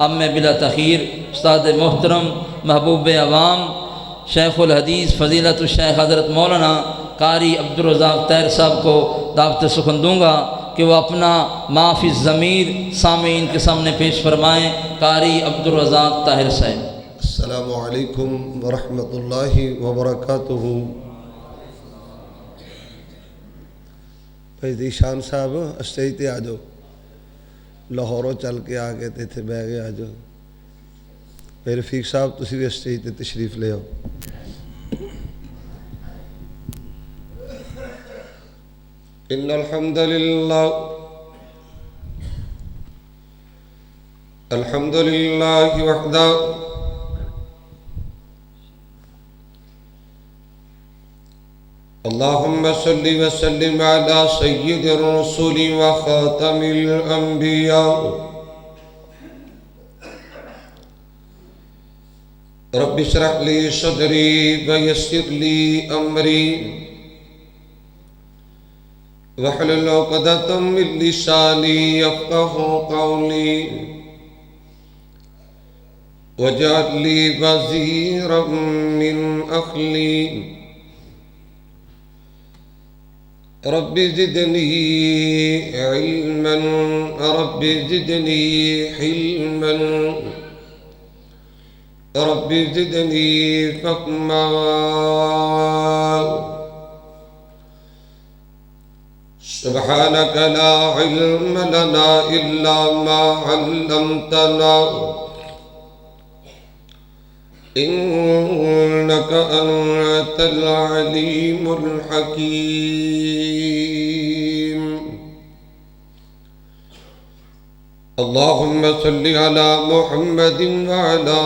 اب میں بلا تاخیر استاد محترم محبوب عوام شیخ الحدیث فضیلت الشیخ حضرت مولانا قاری عبد الرزاق طاہر صاحب کو دعوت سخن دوں گا کہ وہ اپنا ما فی الضمیر سامعین کے سامنے پیش فرمائیں۔ قاری عبد الرزاق طاہر صاحب۔ السلام علیکم ورحمۃ اللہ وبرکاتہ۔ بھائی شان صاحب اسٹیج تے آ جاؤ، لاہوروں چل کے آ گئے تھے اتنے بہ گئے، آ جاؤ۔ میرے رفیق صاحب تسی بھی اسٹیج تے تشریف لے آؤ۔ ان الحمد للہ الحمد للہ وحدہ اللہم صلی وسلم علی سید الرسول وخاتم الانبیاء رب اشرح لی صدری ویسر لی امری واحلل عقدۃ من لسانی یفقہوا قولی واجعل لی وزیرا من اہلی رب زدنی علما رب زدنی حلما رب زدنی فہما سبحانک لا علم لنا الا ما علمتنا انک انت العلیم الحکیم۔ اللہم صلی علی محمد وعلی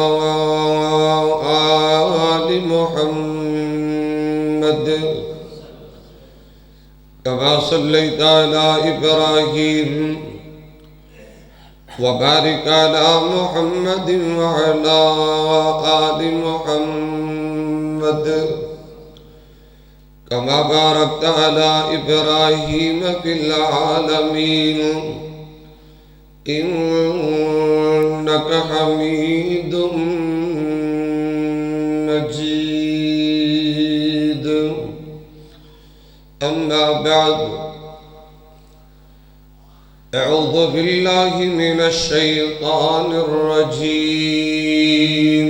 آل محمد کما صلیت علی ابراہیم وبارک علی محمد وعلی آل محمد کما بارکت علی ابراہیم فی العالمین انک حمید مجید۔ اما بعد اعوذ باللہ من الشیطان الرجیم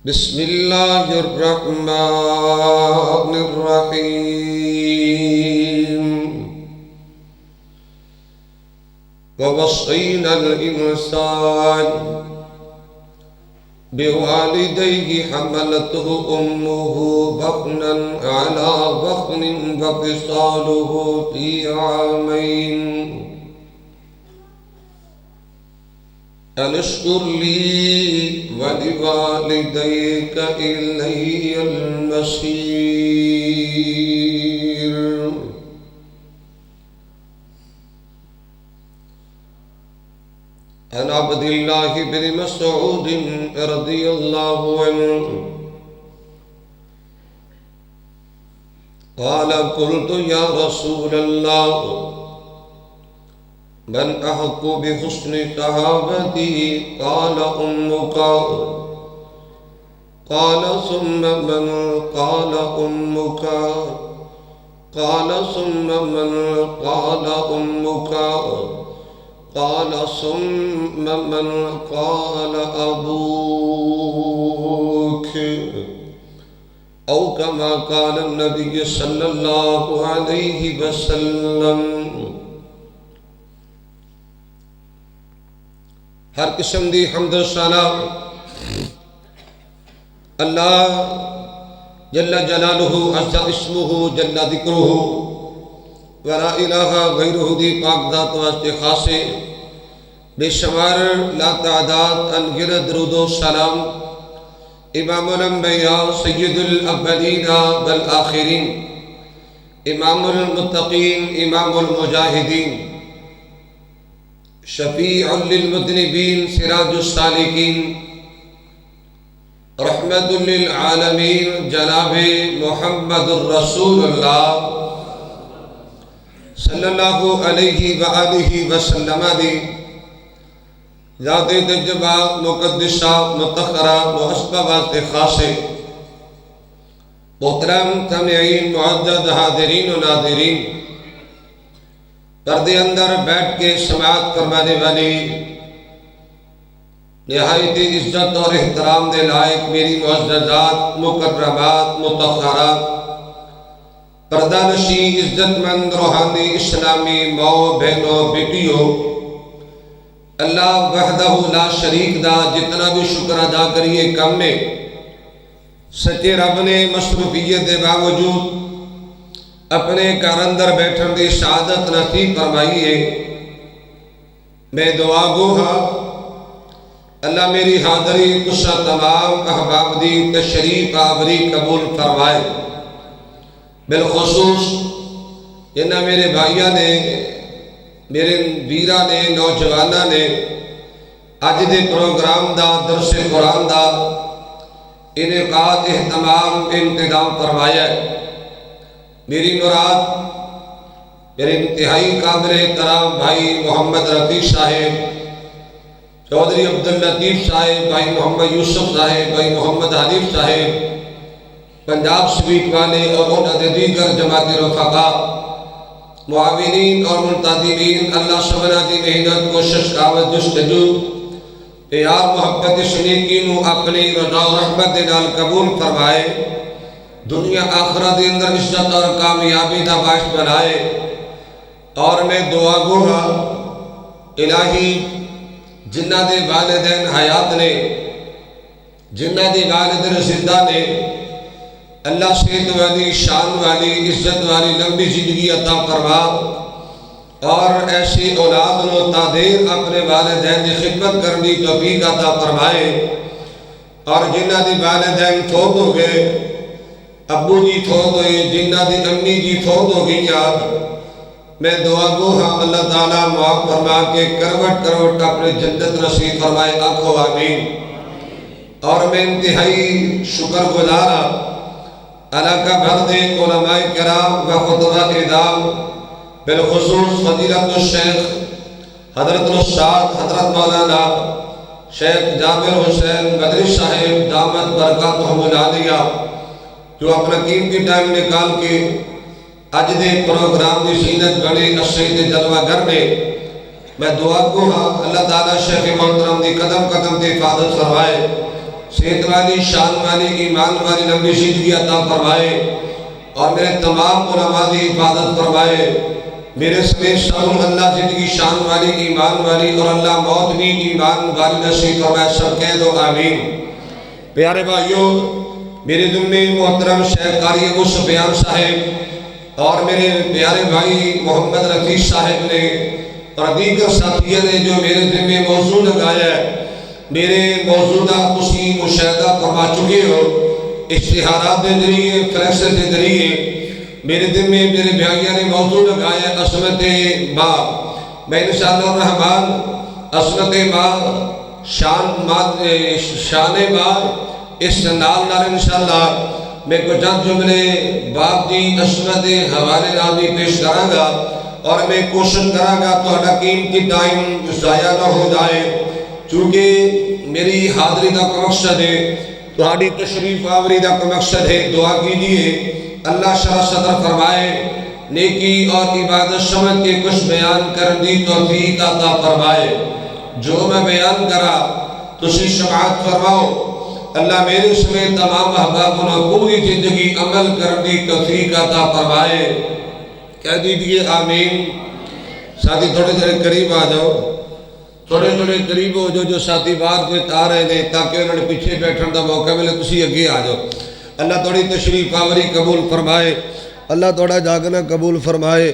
بسم اللہ الرحمن الرحیم ووصینا الانسان بوالديه حملته أمه وهنا على وهن وفصاله في عامين أن اشكر لي ولوالديك إلي المصير۔ عن عبد الله بن مسعود رضي الله عنه قال قلت يا رسول الله من أحق بحسن صحابتي قال أمك قال ثم من قال أمك قال ثم من قال أمك قال ثم من قال أبوك أو كما قال النبي صلى الله عليه وسلم۔ ہر قسم دی حمد و ثنا اللہ جل جلالہ عز اسمہ جل ذکرہ ولا الہ غیرہ دی پاک ذات واسطے خاصے بے شمار لا تعداد انگرد درود و سلام امام الانبیاء سید الاولین والآخرین امام المتقین امام المجاہدین شفیع للمذنبین سراج السالکین رحمت للعالمین جناب محمد الرسول اللہ صلی اللہ علیہ وآلہ وسلم دی ذات تجربہ مقدسہ متخرہ محسبہ واسطے خاصے محترم سامعین معزز حاضرین و ناظرین، پردے اندر بیٹھ کے سماعت فرمانے والی نہایت عزت اور احترام دے لائق میری معززات مکرمات متخرات پردہ نشی عزت مند روحانی اسلامی ماؤں بہنوں بیٹیوں، اللہ وحدہ لا شریک دا جتنا بھی شکر ادا کریے کم میں، سچے رب نے مصروفیت دے باوجود اپنے گھر اندر بیٹھن دی سعادت نصیب فرمائی ہے۔ میں دعا گو ہاں اللہ میری حاضری تسا تمام احباب دی تشریف آوری قبول فرمائے۔ بالخصوص جنہ میرے بھائیاں نے، میرے ویرہ نے، نوجوانہ نے اج دے پروگرام دا درس قرآن دا انعقاد اہتمام انتظام فرمایا ہے۔ میری مراد میرے انتہائی قابل احترام بھائی محمد رفیع صاحب، چودھری عبداللطیف صاحب، بھائی محمد یوسف صاحب، بھائی محمد حنیف صاحب، پنجاب سویٹ والے اور انہوں نے دیگر جماعت رفقا، معاونین اور منتظمین، اللہ سبحانہ دی محنت کوشش کاوت جستجو پیار محبت شنیکی نو اپنی رضا و رحمت دے نال قبول فرمائے، دنیا آخرت دے اندر عزت اور کامیابی دا باعث بنائے۔ اور میں دعا گو ہاں الہی جنہ دے والدین حیات نے، جنہ دے والدین زندہ نے، اللہ صحت والی، شان والی، عزت والی لمبی زندگی عطا فرما اور ایسی اولاد و تعدیر اپنے والدین کی خدمت کرنی توفیق عطا فرمائے۔ اور جنہ دی والدین فوت ہو گئے، ابو جی فوت ہوئے، جنہ دی امی جی فوت ہو گئی، میں دعا گو ہاں اللہ تعالیٰ معاف فرما کے کروٹ کروٹ اپنے جنت نصیب فرمائے، آنکھو آمین۔ اور میں انتہائی شکر گزارا علاقہ بھر دے علماء کرام و خطبہ اعظام، بالخصوص فضیلت الشیخ حضرت الاستاذ حضرت مولانا شیخ جابر حسین بدری صاحب دامت برکاتہم العالیہ، جو اپنا قیمتی ٹائم نکال کے اج دے پروگرام دی زینت بڑے اسید جلوہ گھر میں دعا کو ہاں اللہ تعالیٰ شیخ محترم دی قدم قدم دی حفاظت فرمائے، صحت والی، شان والی، ایمان والی لمبی زندگی عطا فرمائے اور میرے تمام علماء دی حفاظت فرمائے، میرے سمیت سب اللہ زندگی شان والی، ایمان والی اور اللہ موت بھی ایمان والی نصیب فرمائے، سب کہہ دو آمین۔ پیارے بھائیوں، میرے ذمہ محترم شیخ قاری ابو سفیان صاحب اور میرے پیارے بھائی محمد رفیع صاحب نے اور دیگر ساتھیوں نے جو میرے ذمہ موضوع لگایا ہے، میرے موضوع کا تسی مشاہدہ فرما چکے ہو، اشتہارات کے ذریعے، فلیکس کے ذریعے میرے دل میں میرے بھائیوں نے موضوع لگایا عصمت ماں۔ میں انشاءاللہ الرحمن عصمت ماں، شان ماں اس نال نال انشاءاللہ میں کچھ جملے باپ دی عصمت حوالے نال بھی پیش کراں گا اور میں کوشش کراں گا تہاڈا قیمتی ٹائم ضائع نہ ہو جائے، چونکہ میری حاضری کا مقصد ہے، تہاڈی تشریف آوری کا مقصد ہے۔ دعا کیجیے اللہ شرح صدر فرمائے، نیکی اور عبادت سمجھ کے کچھ بیان کرنے دی توفیق عطا فرمائے۔ جو میں بیان کرا تسی سماعت فرماؤ، اللہ میرے سمیت تمام احباب کو پوری زندگی عمل کرنے دی توفیق عطا فرمائے، کہہ دیجئے آمین۔ ساتھی تھوڑے تھوڑے قریب آ جاؤ، تھوڑے تھوڑے قریب ہو جو ساتھی بات میں آ رہے ہیں تاکہ انہوں نے پیچھے بیٹھنے کا موقع ملے، تسی اگے آ جاؤ۔ اللہ تھوڑی تشریف آوری قبول فرمائے، اللہ تھوڑا جاگنا قبول فرمائے،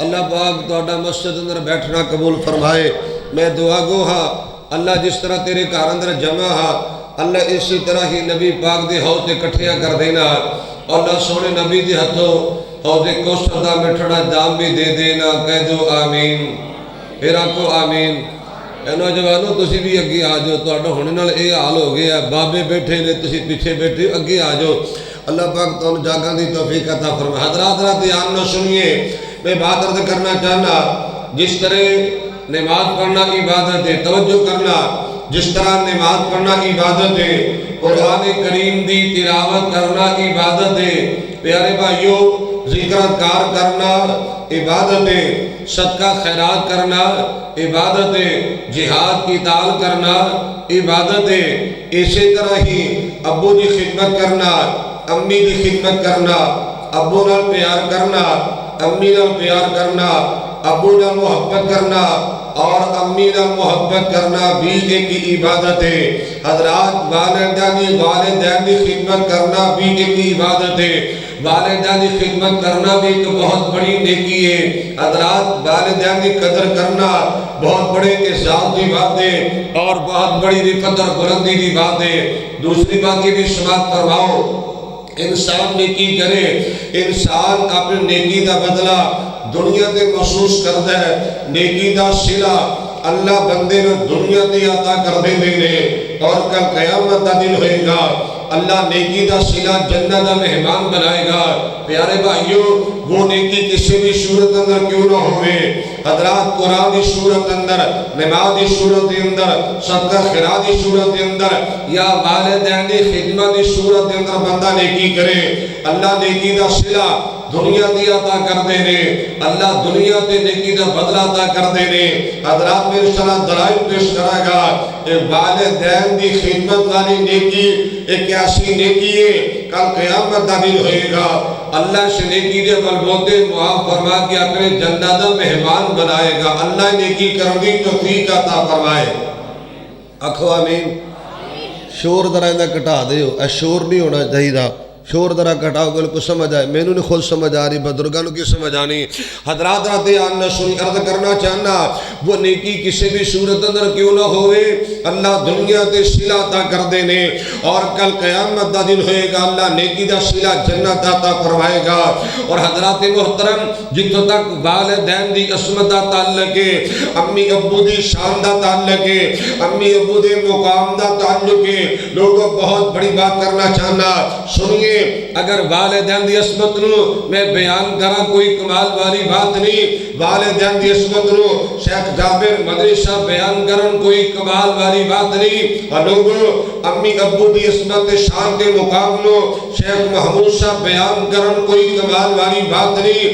اللہ پاک تھوڑا مسجد اندر بیٹھنا قبول فرمائے۔ میں دعا گو ہاں اللہ جس طرح تیرے گھر اندر جمع ہاں، اللہ اسی طرح ہی نبی پاک دے حوض اکٹھیاں کر دینا، اللہ سونے نبی دے ہتھوں حوض کوثر دا مٹھڑا جام بھی دے دینا، کہہ دو آمین، پھر آکو آمین۔ اے نوجوانوں تسی بھی اگے آ جاؤ، تہاڈا ہونے نال اے حال ہو گیا، بابے بیٹھے نے تسی پیچھے بیٹھے، اگے آ جاؤ، اللہ پاک تانوں جاگاں دی توفیق عطا فرمائے۔ حضرات ذرا دھیان نہ سنیے، میں بات عرض کرنا چاہنا، جس طرح نماز پڑھنا عبادت ہے، توجہ کرنا، جس طرح نماز پڑھنا عبادت ہے، قرآن کریم دی تلاوت کرنا عبادت ہے، پیارے بھائیوں ذکر اذکار کرنا عبادت ہے، صدقہ خیرات کرنا عبادت ہے، جہاد کی تال کرنا عبادت ہے۔ اسی طرح ہی ابو دی خدمت کرنا، امی دی خدمت کرنا، ابو نال پیار کرنا، امی نال پیار کرنا، ابو نال محبت کرنا اور امی نال محبت کرنا بھی ایک عبادت ہے۔ حضرات والدین دی خدمت کرنا بھی ایک عبادت ہے، والدین کی خدمت کرنا بھی ایک بہت بڑی نیکی ہے۔ حضرات والدین کی قدر کرنا بہت بڑے اعزاز کی بات ہے اور بہت بڑی رفعت اور بلندی کی بات ہے۔ دوسری بات یہ بھی سماعت فرماؤ، انسان نیکی کرے، انسان اپنے نیکی کا بدلہ دنیا تے محسوس کرتا ہے، نیکی دا صلہ اللہ بندے نے دنیا تے عطا کر دے نے، اور کل قیامت دا دن ہوئے گا اللہ نیکی دا صلہ جنت دا مہمان بنائے گا۔ پیارے بھائیوں وہ نیکی کسی بھی صورت اندر کیوں نہ ہوئے، حضرات قرآن دی صورت اندر، نماز دی صورت اندر، صدقہ خیرات دی صورت اندر یا والدین دی خدمت دی صورت اندر بندہ نیکی کرے، اللہ نیکی دا صلہ دنیا دی عطا کر دے نے، اللہ دنیا تے نیکی دا بدلہ عطا کر دے نے۔ حضرات میں انشاءاللہ دلائل پیش کرے گا، ایک والدین دی خدمت والی نیکی ایک ایسی نیکی ہے کل قیامت دا دن ہوئے گا اللہ سے نیکی دے بلبوتے معاف فرما کے اپنے جنت دا مہمان بنائے گا۔ اللہ نیکی کرنی توفیق عطا فرمائے، آکھو آمین۔ شور ذرا اندر کٹا دے ہو، اے شور نہیں ہونا چاہیے، شور ذرا کٹاؤ گل کو سمجھ آئے، میں نے خود سمجھ آ رہی، بزرگانوں کی سمجھ آنی۔ حضرات رات آنا سنی عرض کرنا چاہنا، وہ نیکی کسی بھی صورت اندر کیوں نہ ہوئے اللہ دنیا تے صلہ عطا کر دینے، اور کل قیامت دا دن ہوئے گا اللہ نیکی دا صلہ جنت عطا فرمائے گا۔ اور حضرات محترم جتوں تک والدین دی عصمت دا تعلق ہے، امی ابو دی شان دا تعلق ہے، امی ابو دے مقام دا تعلق ہے، لوگوں بہت بڑی بات کرنا چاہنا سنیے۔ اگر والدین دی عصمت نو میں بیان کرا کوئی کمال والی بات نہیں، والدین دی عصمت نو شیخ جابر مدنی صاحب بیان کرن کوئی کمال والی بات نہیں، اور لوگوں امی ابو دی عصمت شان کے مقام نو شیخ محمود صاحب بیان کرن کوئی کمال والی بات نہیں۔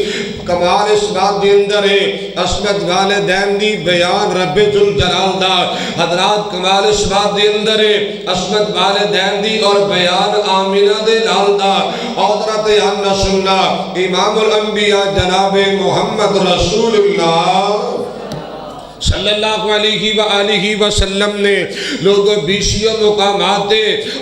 کمال اس بات دی اندر ہے عصمت والدین دی بیان رب ذوالجلال دا، حضرات کمال اس بات دی اندر ہے عصمت والدین دی اور بیان آمینہ دے لال دا۔ حضرت آنا سننا امام الانبیاء جناب محمد رسول اللہ صلی اللہ علیہ وآلہ وسلم نے لوگوں بیشیوں مقامات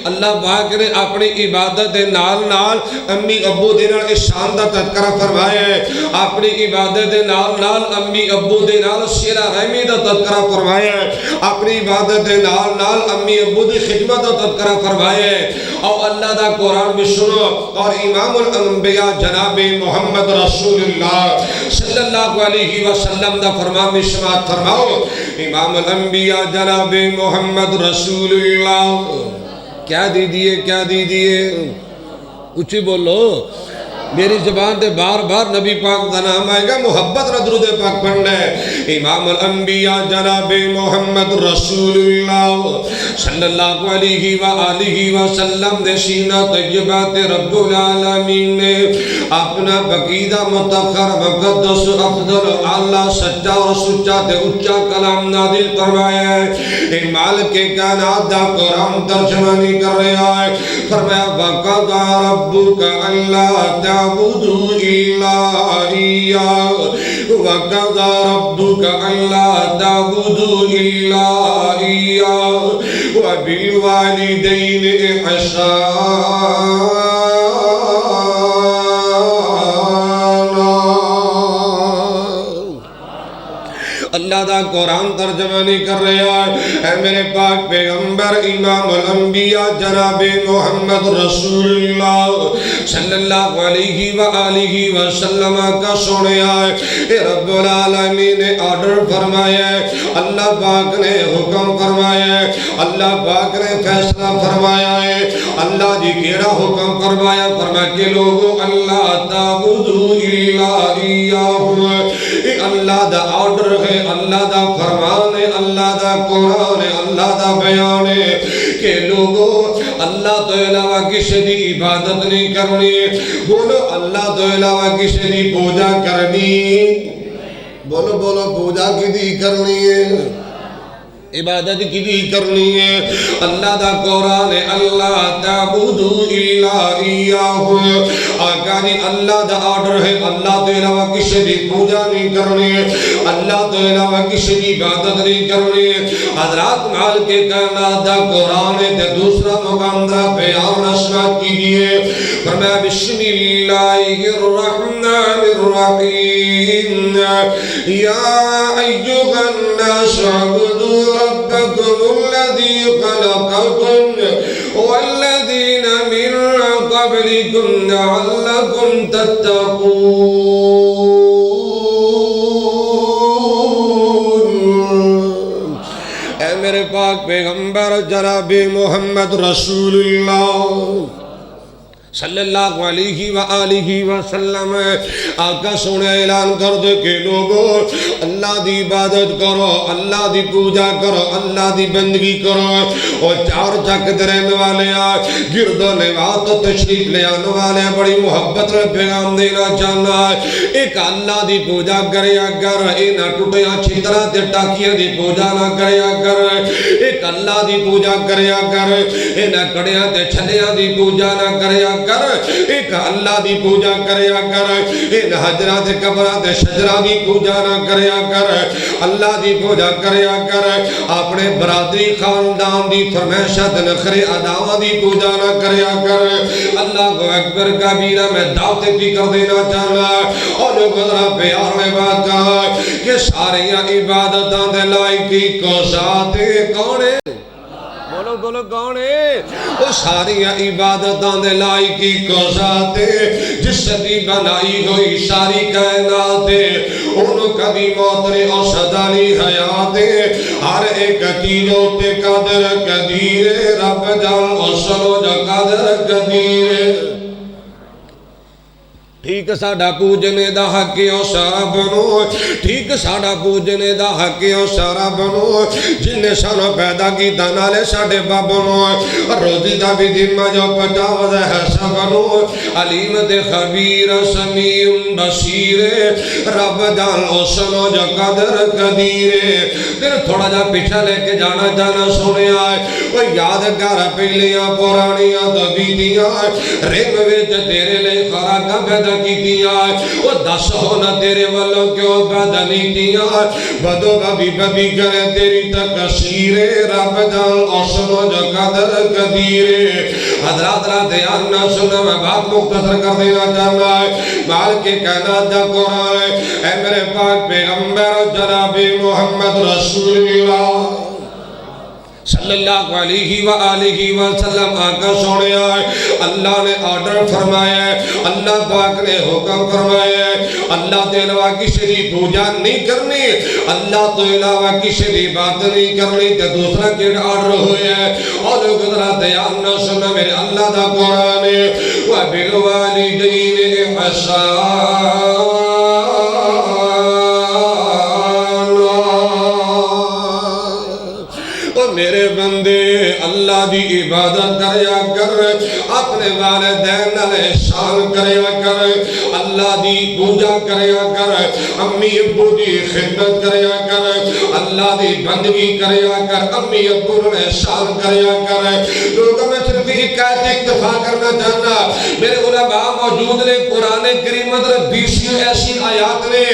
اللہ پاک نے اپنی عبادت نال نال امی ابو دے نال شان دا تذکرہ فرمایا ہے، اپنی عبادت نال نال امی ابو دے نال صلہ رحمی دا تذکرہ فرمایا ہے، اپنی عبادت نال نال امی ابو دی خدمت دا تذکرہ فرمایا ہے۔ اور اللہ دا قرآن بھی سنو، اور امام الانبیاء جناب محمد رسول اللہ صلی اللہ علیہ وسلم دا فرمان میں سماعت فرمایا۔ امام الانبیاء جناب محمد رسول اللہ کیا دیدیے، کیا دیدیے، اچھی بولو، میری زبان دے بار بار نبی پاک دا نام آئے گا، محبت درود پاک پڑھنا ہے۔ امام الانبیاء جناب محمد رسول اللہ صلی اللہ علیہ وآلہ وسلم دے سینہ طیبات رب العالمین نے اپنا بقیدہ متخر مقدس افضل اعلیٰ سچا اور سچا تے اچھا کلام نازل فرمایا ہے۔ ایک مالک کائنات دا قرآن ترجمانی کر رہا ہے، فرمایا وَقَضَى رَبُّكَ أَلَّا تعبدوا إلا إياه وقضى ربك ألا تعبدوا إلا إياه وبالوالدين إحسانا۔ اللہ دا قرآن ترجمہ نہیں کر رہا ہے، اے میرے پاک پیغمبر امام الانبیاء جناب محمد رسول اللہ صلی اللہ علیہ وآلہ وسلم کا سنیا ہے، اے رب العالمین نے آرڈر فرمایا ہے، اللہ پاک نے حکم فرمایا ہے، اللہ پاک نے فیصلہ فرمایا ہے۔ اللہ جی کیڑا حکم فرمایا، فرمایا کہ لوگوں اللہ تعبدوا الا ایاہ، اللہ دا آرڈر ہے، اللہ دا فرمان ہے، اللہ دا قرآن ہے، اللہ دا بیان ہے کہ لوگوں اللہ تو علاوہ کسی دی عبادت نہیں کرنی. بولو اللہ تو علاوہ کسی دی پوجا کرنی. بولو بولو پوجا کی دی کرنی ہے، عبادت کی دی کرنی ہے. اللہ دا قرآن ہے اللہ تعبدو الا ایاہ. آقا جی اللہ دا آرڈر ہے اللہ تو علاوہ کسی دی پوجا نہیں کرنی، اللہ تو علاوہ کسی دی عبادت نہیں کرنی. حضرات مال کے کائنات دا قرآن ہے تے دوسرا مقام دا بیان اسمات کیجئے. فرمایا بسم اللہ الرحمن الرحیم یا ایھا الناس اعبدوا ربكم الذي خلقكم والذين من قبلكم لعلكم تتقون. اے میرے پاک پیغمبر جناب محمد رسول اللہ صلی اللہ علیہ وآلہ وسلم، آقا سونے اعلان کر دے کہ لوگوں اللہ دی عبادت کرو، اللہ دی پوجا کرو، اللہ دی بندگی کرو. اور چار چک درہن والے گرد و نواز تو تشریف لے آنے والے بڑی محبت میں پیغام دینا چاہنا ہے. ایک اللہ دی پوجا کریا کر، اے نہ ٹوٹیاں چھترا تے ٹاکیاں دی پوجا نہ کریا کر. ایک اللہ دی پوجا کریا کر، اے نہ کڑیاں تے چھلیاں دی پوجا نہ کریا کر. ایک اللہ دی پوجا کریا کر، ان حجرات قبرات شجرہ دی پوجا نہ کریا کر. اللہ دی پوجا کریا کر، اپنے برادری خاندان دی فرمائشات نخرے اداواں دی پوجا نہ کریا کر. اللہ کو اکبر کبیرہ میں دعوت بھی کر دینا چاہنا. اور گزرا پیار میں بات کہا کہ ساری عبادتاں دے لائق کو ذات کون ہے؟ بولو بولو کون ہے؟ وہ ساری عبادتاں دے لائقی کو ذات جس دی بنائی ہوئی ساری کائنات، انہوں کبھی موت نے اور صدا لی حیات. ہر ایک چیزوں تے قدر قدیر رب جان اور سنو جو قدر قدیر. ٹھیک ساڑھا پوجنے دا حق او سارا بنو، ٹھیک ساڑھا پوجنے دا حق او سارا بنو. جن نے سانو پیدا کی دانالے ساڑھے بابنو، روزی دا بھی دمہ جو پچاوز ہے سبنو. علیم دے خبیر سمیم بصیر رب جان او سنو جو قدر قدیر. پھر تھوڑا جا پیچھا لے کے جانا سنے آئے. وہ یادگار پہلیاں پرانیاں دبیدیاں ریم ویچ تیرے لئے خراکہ پیدا کی دیا. وہ دس ہونا تیرے والوں کیوں پیدا نہیں دیا. بدو ببی کرے تیری تکسیر رب جان اور سنو جو قدر قدیر. حضرات رات آنا سنو میں بات مختصر کر دینا چاہنا ہے. مال کے کائنات دا قرآن ہے. اے میرے پاک پیغمبر جناب محمد رسول اللہ صلی اللہ علیہ وآلہ وسلم، آقا سونے آئے اللہ نے آرڈر فرمایا ہے، اللہ پاک نے حکم فرمایا ہے. اللہ تو علاوہ کسی دی پوجا نہیں کرنی، اللہ تو علاوہ کسی دی بات نہیں کرنی. تے دوسرا کیڑ آرڈر ہویا ہے. اور گزرا دیان نہ سنا میرے اللہ دا قرآن ہے. وَبِالْوَالِدَيْنِ إِحْسَانًا. میرے بندے اللہ دی عبادت کریا کر، اپنے والدین نال احسان کریا کر، اللہ دی پوجا کریا کر، امی ابو دی خدمت کریا کر، اللہ دی بندگی کریا کر، امی ابو نے احسان کریا کر. لوگوں میں صرف ایک آیت اکتفا کرنا چاہنا. میرے علماء موجود نے قرآن کریم مطلب 20 ایسی آیات نے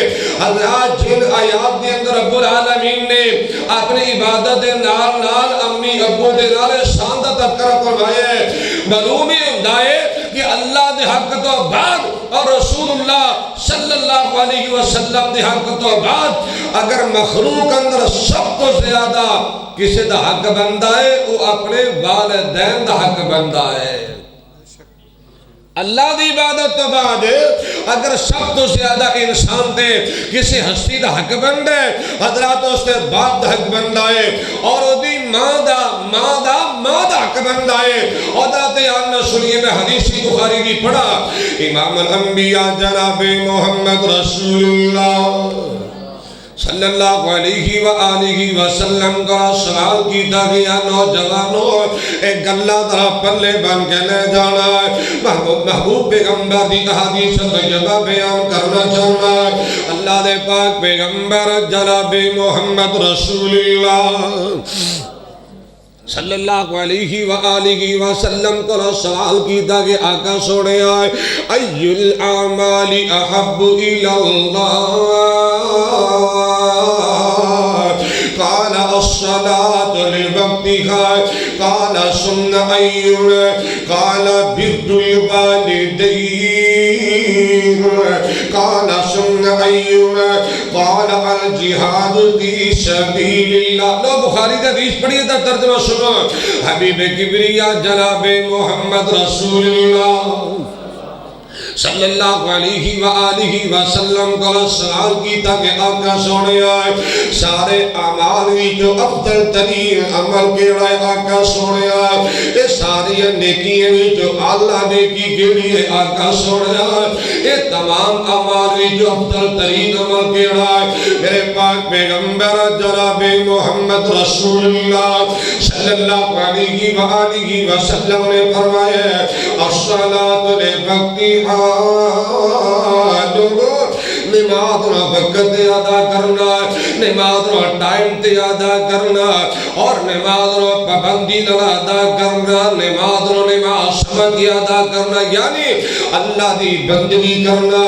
حضرات جن آیات دے اندر رب العالمین نے اپنی عبادت نال امی ابو دے نال احسان دا تذکرہ فرمایا ہے. معلوم یہ ہوتا ہے کہ اللہ دے حق تو بعد اور رسول اللہ صلی اللہ علیہ وسلم دے حق تو بعد اگر مخلوق اندر سب تو زیادہ کسی دا حق بندہ ہے وہ اپنے والدین دا حق بندہ ہے. اللہ دی عبادت تو بعد اگر سب تو زیادہ انسان دے کسی ہستی دا حق بندہ ہے حضرات اس کے باپ دا حق بندہ ہے اور وہ دی ماں دا حق بندہ ہے. حضرات آنا سنیے میں حدیثی بخاری دی پڑھا. امام الانبیاء جناب محمد رسول اللہ صلی اللہ علیہ وآلہ وسلم کا سوال کیتا گیا نوجوانوں ایک گلہ دا پلے بن کے لے جانا ہے محبوب پیغمبر دی احادیث طیبہ بیان کرنا چاہنا ہے اللہ دے پاک پیغمبر جناب محمد رسول اللہ صلی اللہ علیہ وآلہ وسلم کو سوال کیتا کہ آقا سوڑے آئے ای الاعمال احب الاللہ قال الصلاة لوقتها قال ثم أيها قال بر الوالدين قال ثم أيها قال الجهاد في سبيل الله لو بخاری کا حدیث پڑھیے تھا ترجمہ سنو حبیب کبریا جناب محمد رسول اللہ صلی اللہ علیہ وآلہ وسلم کو سوال کیتا کہ آقا سونے آئے سارے اعمال بھی جو افضل ترین عمل کے رائے آقا سونے آئے یہ ساری نیکیاں بھی جو اللہ نیکی کے لیے آقا سونے آئے یہ تمام اعمال بھی جو افضل ترین عمل کے رائے میرے پاک پیغمبر جناب محمد رسول اللہ صلی اللہ علیہ وآلہ وسلم نے فرمایا الصلاة لوقتها نماز نہ وقت ادا کرنا نماز نہ ٹائم تے ادا کرنا اور نماز نہ پابندی نہ ادا کرنا نماز سمجھ ادا کرنا یعنی اللہ دی بندگی کرنا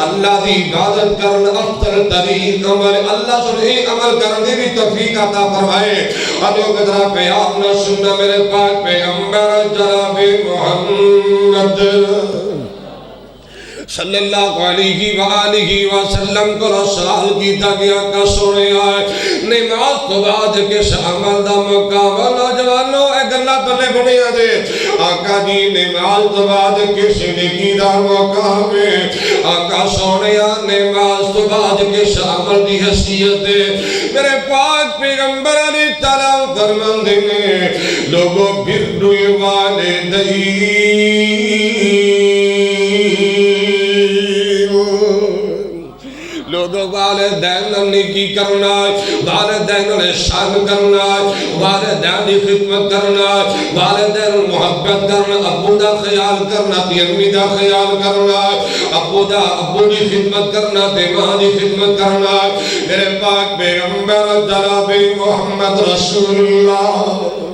اللہ دی عبادت کرنا افضل ترین عمل اللہ سے ایک عمل کرنے بھی توفیق عطا فرمائے اور جو قدرہ پیام نہ سننا میرے پاک پیغمبر جناب محمد صلی اللہ علیہ وآلہ وسلم کو سوال کیتا گیا کہ سونے آئے نماز تو بعد کس عمل دا مقام نوجوانوں اے گلہ پلے بنے آدھے آقا جی نماز تو بعد کس نکی دا مقام ہے آقا سونے آئے نماز تو بعد کس عمل دی حیثیت ہے میرے پاک پیغمبر علیہ السلام فرمان دینے لوگوں بر والدین لوگوں والدین نیکی کرنا والدین احسان کرنا والدین کی خدمت کرنا والدین محبت کرنا ابو دا خیال کرنا تی امی دا خیال کرنا ابو دی خدمت کرنا تی ماں دی خدمت کرنا میرے پاک پیغمبر جناب محمد رسول اللہ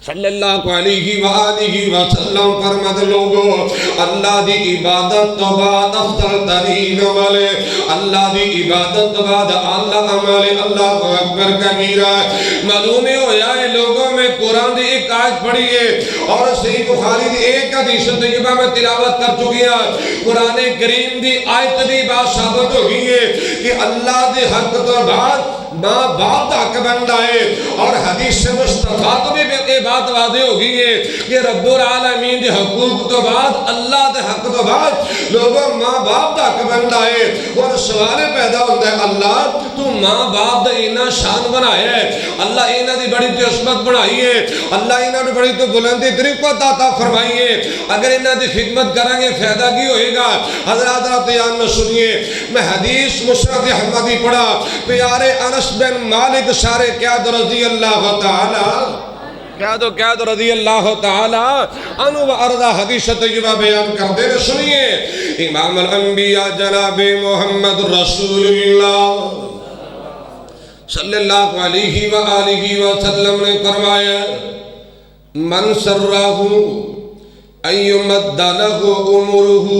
صلی اللہ علیہ وآلہ وسلم فرمد لوگو اللہ دی عبادت تو بعد افضل ترین عمل اللہ دی عبادت تو بعد اللہ عمل اللہ اکبر کبیرہ معلوم ہو جائے لوگوں میں قرآن دی ایک آیت پڑھی ہے اور صحیح بخاری دی ایک حدیث طیبہ میں تلاوت کر چکی ہے قرآن کریم دی آیت دی بات ثابت ہو گئی ہے کہ اللہ دی حق تو بعد ماں باپ دا حق بندہ ہے اور حدیث سے مصطفیٰ تو بھی یہ بات واضح ہو گئی ہے کہ رب العالمین دے حقوق تو بعد اللہ دے حق تو بعد لوگوں ماں باپ دا حق بندہ ہے اور سوال پیدا ہوتا ہے اللہ تو ماں باپ دا اینا شان بنایا ہے اللہ اینا دی بڑی تو عصمت بنائی ہے اللہ اینا دی بڑی تو بلندی طریقت عطا فرمائی ہے اگر اینا دی خدمت کریں گے فائدہ کی ہوئے گا حضرات راتیان میں سنیے میں حدیث مسرد احمدی پڑھا پیارے انس بن مالک سارے قیاد رضی اللہ تعالی قیاد رضی اللہ تعالی انو و ارضا حدیث طیبہ بیان کرتے ہیں سنیے امام الانبیاء جناب محمد رسول اللہ صلی اللہ علیہ وآلہ وسلم نے فرمایا من سرہ ان یمد لہ عمرہ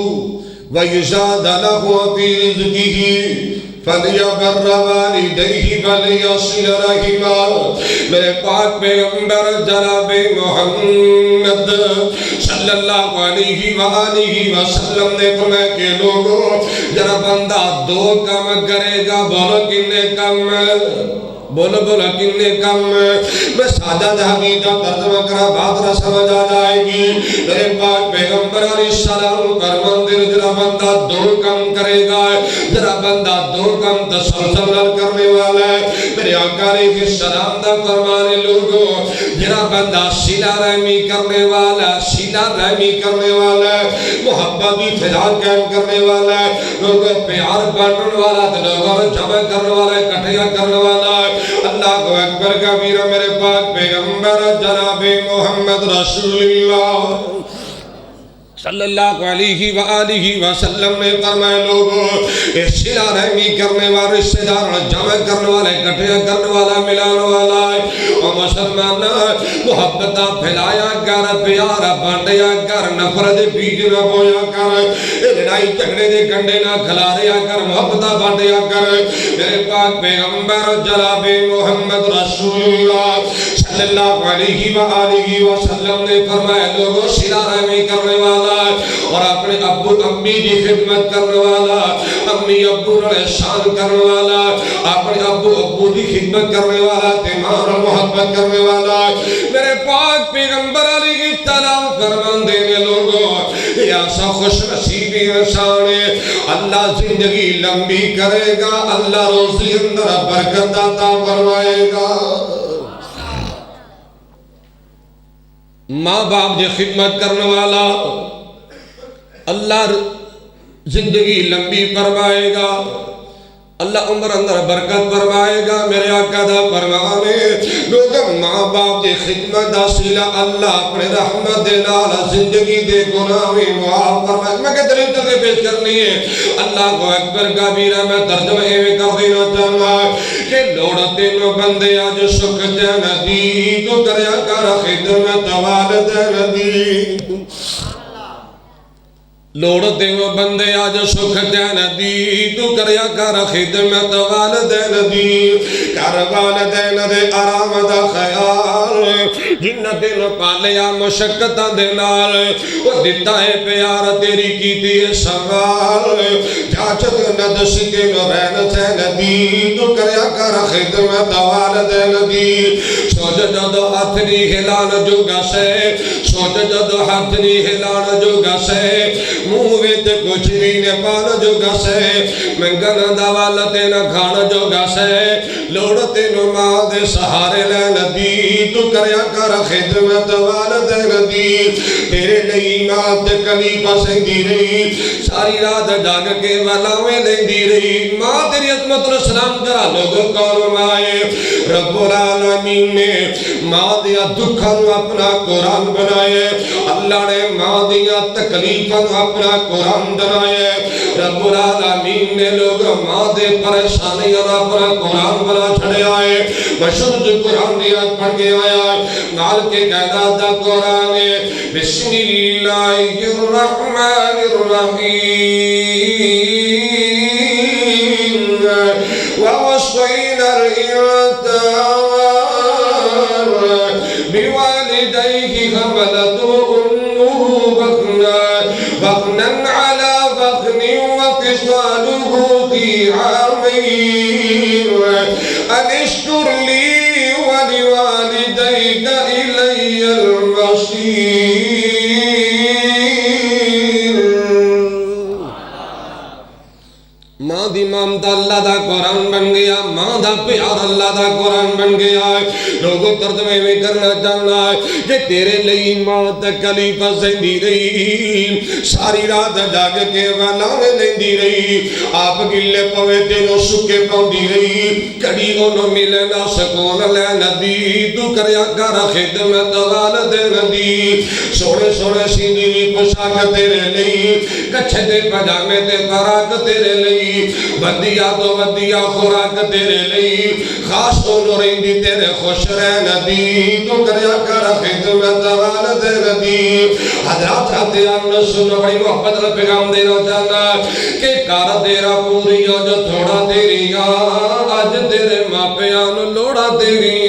ویزاد لہ فی رزقہ فَلْيَبَرَّ وَالِدَيْهِ فَلْيَصِلْ رَحِمَهُ میرے پاک پیغمبر جناب محمد صلی اللہ علیہ وآلہ وسلم نے فرمایا کہ لوگوں جب بندہ دو کام کرے گا بولو کنے کام بولو کنے کم میں سادہ حقیقہ ترجمہ کرا بات رہا سمجھ آ جائے گی میرے پاک پیغمبر علیہ السلام فرماندے جرا بندہ دو کم کرے گا جرا بندہ دو کم تسلسل کرنے والا ہے میرے آقا علیہ السلام دا فرمانے لوگو جنا بندہ سیلا رحمی کرنے والا محبت بھی فضا قائم کرنے والا لوگوں پیار بانٹنے والا لوگوں جمع کرنے والا اکٹھیا کرنے والا اللہ کو اکبر کبیرہ میرے پاک پیغمبر جناب محمد رسول اللہ صلی اللہ علیہ وآلہ وسلم نے فرمائے لوگوں اس صلہ رحمی کرنے والا رشتہ دار جمع کرنے والا اکٹھیا کرنے والا ملانے والا اور مسلمان محبت پھیلایا کر پیار بانٹیا کر نفرت بیج نہ بویا کر لڑائی جھگڑے دے کنڈے نہ کھلاریا کر محبت بانٹیا کر میرے پاک پیغمبر جناب محمد رسول اللہ صلی اللہ علیہ وآلہ وسلم نے فرمایا لوگوں صلہ رحمی کرنے والا اور اپنے ابو امی کی خدمت کرنے والا امی ابو نے احسان کرنے والا اپنے ابو کی خدمت کرنے والا تیمار محبت کرنے والا میرے پاک پیغمبر علیہ السلام فرمان دینے لوگوں یا سا خوش نصیب انسان ہے اللہ زندگی لمبی کرے گا اللہ روزی اندر برکت عطا فرمائے گا ماں باپ کی خدمت کرنے والا اللہ زندگی لمبی فرمائے گا اللہ عمر اندر برکت فرمائے گا میرے آقا دا فرمانے لوگ ماں باپ دی خدمت دا صلہ اللہ اپنے رحمت دے نال زندگی دے گناہ بھی معاف فرمائے میں کہ دلیل تک پیش کرنی ہے اللہ کو اکبر کبیرہ میں ترجمہ ایویں کر دینا چاہتا کہ لوڑتے نو بندے آج سکھ جن دی تو کریا کر خدمت والدین دی لوڑتے ہو بندے آج سکھ جین دی تو کریا کر خدمت والدین دی کر والدین دے آرام دا خیال جن دن پالیا مشکتہ دے نال وہ دیتا ہے پیار تیری کیتی ہے سوال جاچت ندس کے نو رہن سین دی تو کریا کر خدمت والدین دی سوچ جدو ہاتھ نہیں ہلان جو گسے سوچ جدو ہاتھ نہیں ہلان جو گسے موویت کچھ بھی نے پال جو گسے منگن دوالتے نہ کھان جو گسے لوڑتے نو ماں دے سہارے لین دی تو کریا کر خدمت والدین دی تیرے لئی ماں تے کلی پسندی رہی ساری رات جاگ کے ولاویں لیندی رہی ماں تیری عظمت و سلام کرا لوگوں کون مائے رب العالمین نے ماں دیا دکھن اپنا قرآن بنائے اللہ نے ماں دیا تکلیفن اپنا قرآن بنائے رب العالمین نے لوگ ماں دے پریشانی اور اپنا قرآن بنا چھڑے آئے مشہور جو قرآن دیا پڑھ کے آیا نال کے قیدہ دا قرآن بسم اللہ الرحمن الرحیم ووصينا الإنسان بوالديه حملته أمه وهنا على وهن وفصاله في عامين أن اشكر لي ولوالديك إلي المصير ماں دی مامتا اللہ دا قرآن بن گیا ماں دا پیار اللہ دا قرآن بن گیا لوگوں ترجمے میں کرنا چاہنا ہے کہ تیرے لئی ماں تکلی پسندی رہی ساری رات جاگ کے ولاویں لیندی رہی آپ گلے پوے تینوں سکے پاؤندی رہی کڑی انہوں ملے نہ سکون لین دی تو کریا کر خدمت والدین دی سوڑے سوڑے سیندی پوشاک تیرے لئی کچھے دے پجامے تے فراق تیرے لئی ودیا تو ودیا خوراک تیرے لئی خاص تو نورین دی تیرے خوش رہن دی تو کریا کر خدمت والدین دی حضرات راتیان سنو بڑی محبت کا پیغام دینا چاہنا کہ کار تیرا پوری جو تھوڑا تیری آج تیرے ماں پیان لوڑا تیری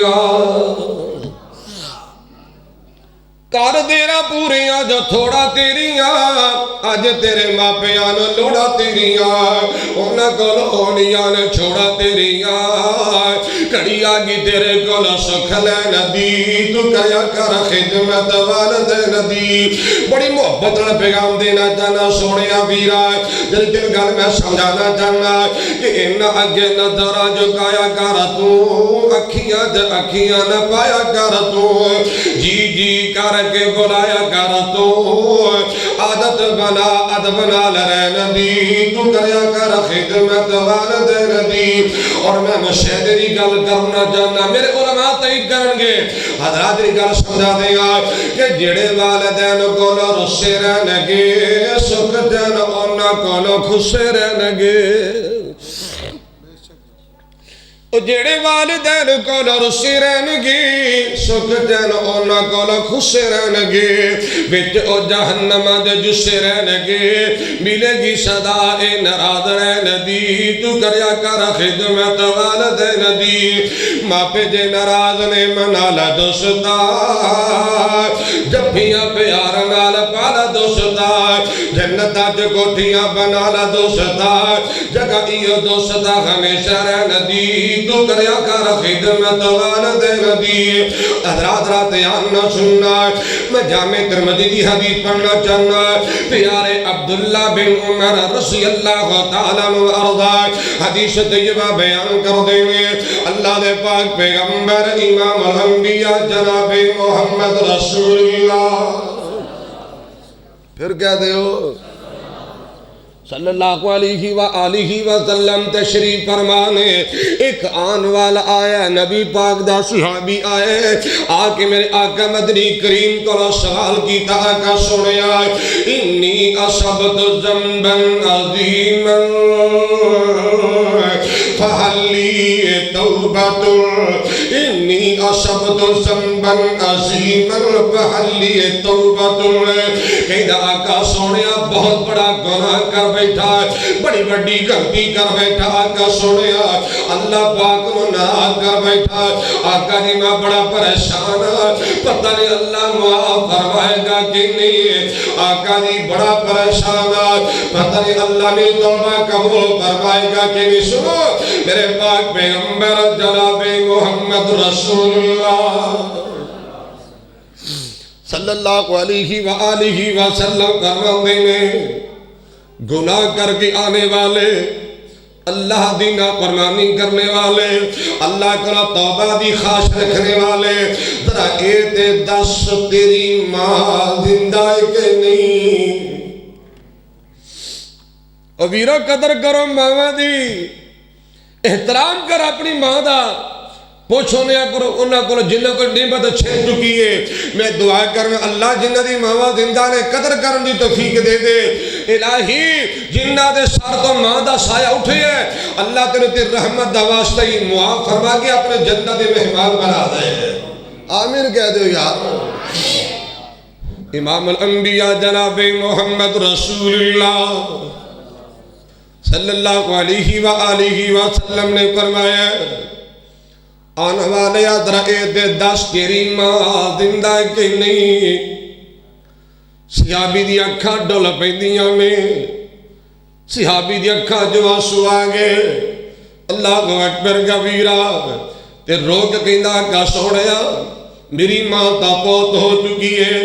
کر دینا پوریاں جو تھوڑا تیریاں اج تیرے ماپیاں نو لوڑا تیریاں انہاں کول ہونیاں نے چھوڑا تیریاں کڑی آگی تیرے کول سکھ لین دی تو کیا کر خدمت والدین دی بڑی محبت نال پیغام دینا چاہنا سونیا ویرا جل دل گل میں سمجھانا چاہنا کہ ان اگے نظر جھکایا کر تو اکھیاں نہ پایا کر تو جی جی کر کے بلایا کر تو عادت بنا ادب نال رہن دی تو کریا کر خدمت والدین دی اور میں مشاہدے دی گل کرنا چاہنا میرے علماء تائید کرن گے حضرات دی گل سمجھا دیں گا کہ جڑے والدین کولو رسے رہن گے سکھ چین انہاں کولو خوشے رہن گے جڑے والدین کولو رسے رہن گے سکھ چین انہاں کولو خوشے رہن گے وچ او جہنم دے جسے رہن گے ملے گی صدا اے ناراض رہن دی تو کریا کر خدمت والدین دی ماپے جے ناراض نے منا لا دوستا جبھیاں پیار نال پالا دوستا جنتاں چ کوٹھیاں بنا لا دوستا جگہ ایو دوستا ہمیشہ رہن دی تو کریا کر خدمت والدین دی حضرات رات نہ سننا میں جامع ترمذی دی حدیث پڑھنا چاہنا پیارے عبداللہ بن عمر رضی اللہ تعالیٰ عنہ ارضا حدیث طیبہ بیان کر دیں گے اللہ دے پاک پیغمبر امام الانبیاء جناب محمد رسول اللہ پھر کیا دے ہو صلی اللہ علیہ وآلہ وسلم تشریف فرمانے ایک آن والا آیا نبی پاک دا صحابی آئے آکے میرے آقا مدنی کریم کو سوال کیتا آقا سنیا انی اصبت ذنبا عظیما فحلی توبت انی اصبت ذنبا عظیما فحلی توبت کہتا آقا سنیا بہت بڑا گناہ کر بیٹھا بڑی بڑی غلطی کر بیٹھا آقا سنیا اللہ پاک کو ناراض کر بیٹھا آقا جی میں بڑا پریشان پتہ نہیں اللہ معاف فرمائے گا کہ نہیں آقا جی بڑا پریشان پتہ نہیں اللہ نے توبہ قبول فرمائے گا کہ نہیں سنو میرے پاک پیغمبر جناب محمد رسول اللہ صلی اللہ علیہ وآلہ وسلم فرماتے ہیں گناہ کر کے آنے والے اللہ دی نافرمانی کرنے والے اللہ کا توبہ دی خواہش رکھنے والے ذرا اے تے دس تیری ماں زندہ ہے کہ نہیں اور ویرو قدر کرو ماں دی احترام کر اپنی ماں دا پوچھو نیا کرو انہاں کو جنہ کو نعمت چھین چکی ہے میں دعا کرنا اللہ جنہ دی ماں زندہ نے قدر کرن دی توفیق دے دے الہی جنہ دے سر تو ماں دا سایہ اٹھے ہے اللہ تیرے تے رحمت دا واسطہ ہی معاف فرما کے اپنے جنت دے مہمان بنا دے آمین کہہ دو یار امام الانبیاء جناب محمد رسول اللہ صلی اللہ علیہ وآلہ وسلم نے فرمایا آنے والے ادرائے دے دس تیری ماں زندہ کہ نہیں صحابی دی اکھا ڈول پیندیاں میں صحابی دی اکھا جو آنسو آگے اللہ اکبر کبیرہ تے روک کہندہ کا سوڑیا میری ماں تا پوت ہو چکی ہے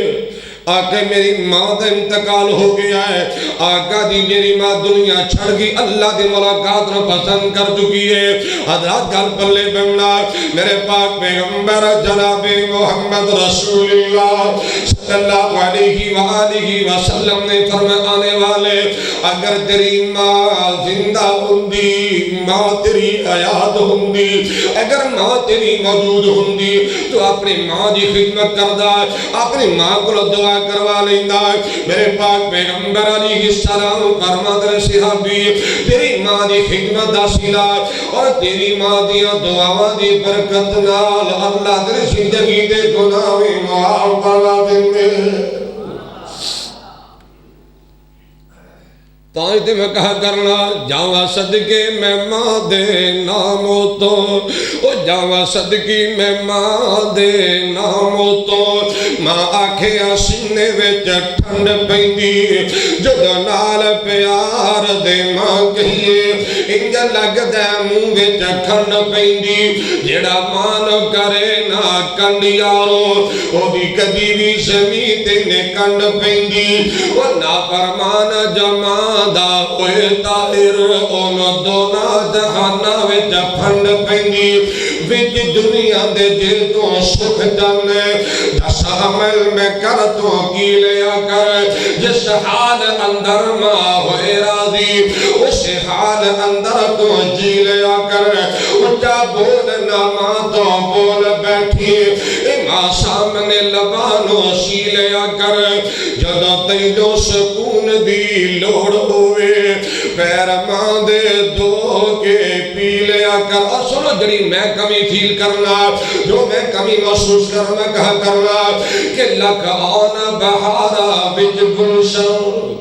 آقا میری ماں دا انتقال ہو گیا ہے آقا دی میری ماں دنیا چھڑ گئی اللہ دی ملاقات نہ پسند کر چکی ہے حضرات گل پلے بننا میرے پاک پیغمبر جناب محمد رسول اللہ صلی اللہ علیہ وآلہ وسلم نے فرمایا آنے والے اگر تیری ماں زندہ ہوندی ماں تیری حیات ہوندی اگر ماں تیری موجود ہوندی تو اپنی ماں دی خدمت کردہ اپنی ماں کو دعا کروا لیندہ میرے پاک پیغمبر علیہ السلام فرماتے ہیں صحابی تیری ماں دی خدمت دا صلہ اور تیری ماں دیا دعاواں دی برکت نال اللہ تیری زندگی دے گناہی معاف فرما دیں گے تائیں تے میں کہا کرنا جاواں صدقے میں ماں دے ناموں تو او جاوا صدقی میں ماں دے ناموں تو ماں آکھیا سینے وچ ٹھنڈ پیندی جدوں نال پیار دے ماں کہیے انج لگدا منہ وچ کھنڈ پیندی جیڑا ماں نو کرے نہ کنڈ یارو او بھی کدی بھی زمین تے نے کنڈ پیندی او نافرمان جماں دا ہوئے طاہر اون دونا جہانا وچ پھنڈ پیندی وچ دنیا دے دل تو سکھ جانے دس عمل میں کر تو کی لیا کر جس حال اندر ماں ہوئے راضی اس حال اندر تو جی لیا کر اچھا بولنا ماں تو بول بیٹھی ماں سامنے لبانوں سی لیا کر جدو تیجو سکون دی لوڑ ہوئے پیر ماں دے دو کے پی لیا کر اور سنو جڑی میں کمی فیل کرنا جو میں کمی محسوس کرنا کہا کرنا کہ لکھ آنا بہارا بج گلشن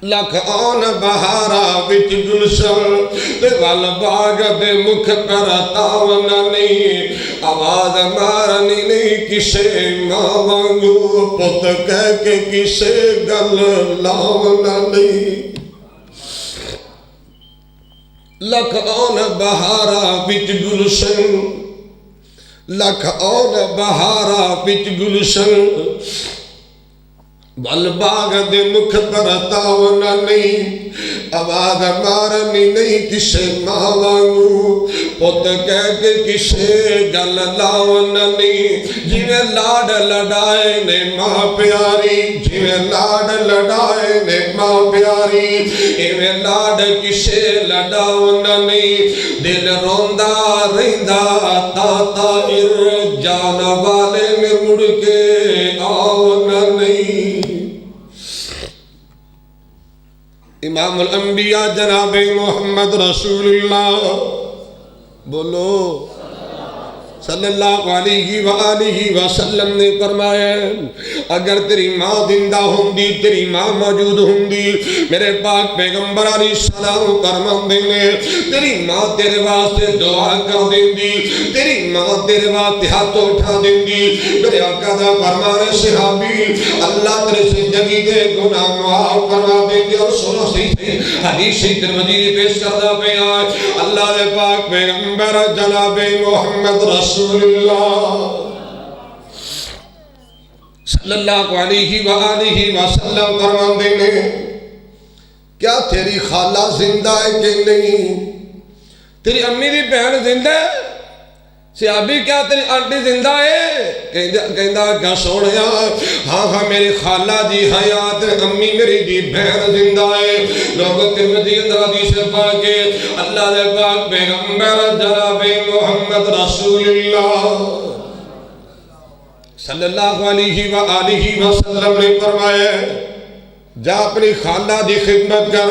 لکھ آن بہارا وچ گلشن تے ول باغ دے مکھ پر تاونا نہیں آواز مارنی نہیں کسے ماں وانگو پت کہہ کے کسے گل لاونا نہیں لکھ آن بہارا وچ گلشن لکھ آن بہارا وچ گلشن بل باغ دے مکھ پر تاونا نہیں آواز مارنی نہیں کسے ماں وانگو پت کہہ کے کسے گل لاونا نہیں جویں لاڈ لڑائے نے ماں پیاری جویں لاڈ لڑائے نے ماں پیاری ایویں لاڈ کسے لڑاونا نہیں دل روندا رہندا تا طاہر جان والے نے مڑ کے آونا نہیں امام الانبیاء جناب محمد رسول اللہ بولو صلی اللہ علیہ وآلہ وسلم نے فرمایا اگر تیری ماں زندہ ہوندی تیری ماں موجود ہوندی میرے پاک پیغمبر علیہ السلام فرماندے نے تیری ماں تیرے واسطے دعا کر دیندی تیری ماں تیرے واسطے ہاتھ اٹھا دیندی میرے آقا دا فرمانے صحابی اللہ تیرے زندگی دے گناہ معاف کروا دیندی اور سنو صحیح حدیث ترمذی پیش کردہ پہ آج اللہ دے پاک پیغمبر جناب محمد رسول اللہ صلی اللہ علیہ وآلہ وسلم فرماندے نے کیا تیری خالہ زندہ ہے کہ نہیں تیری امی دی بہن زندہ ہے صحابی کیا تیری آنٹی زندہ ہے کہندہ کیا سوڑیا ہاں میری خالہ جی حیات امی میری جی بہن زندہ ہے لوگوں ترمذی اندر حدیث پاک اللہ دے پاک پیغمبر جناب محمد رسول اللہ صلی اللہ علیہ وآلہ وسلم نے فرمایا جا اپنی خالہ دی خدمت کر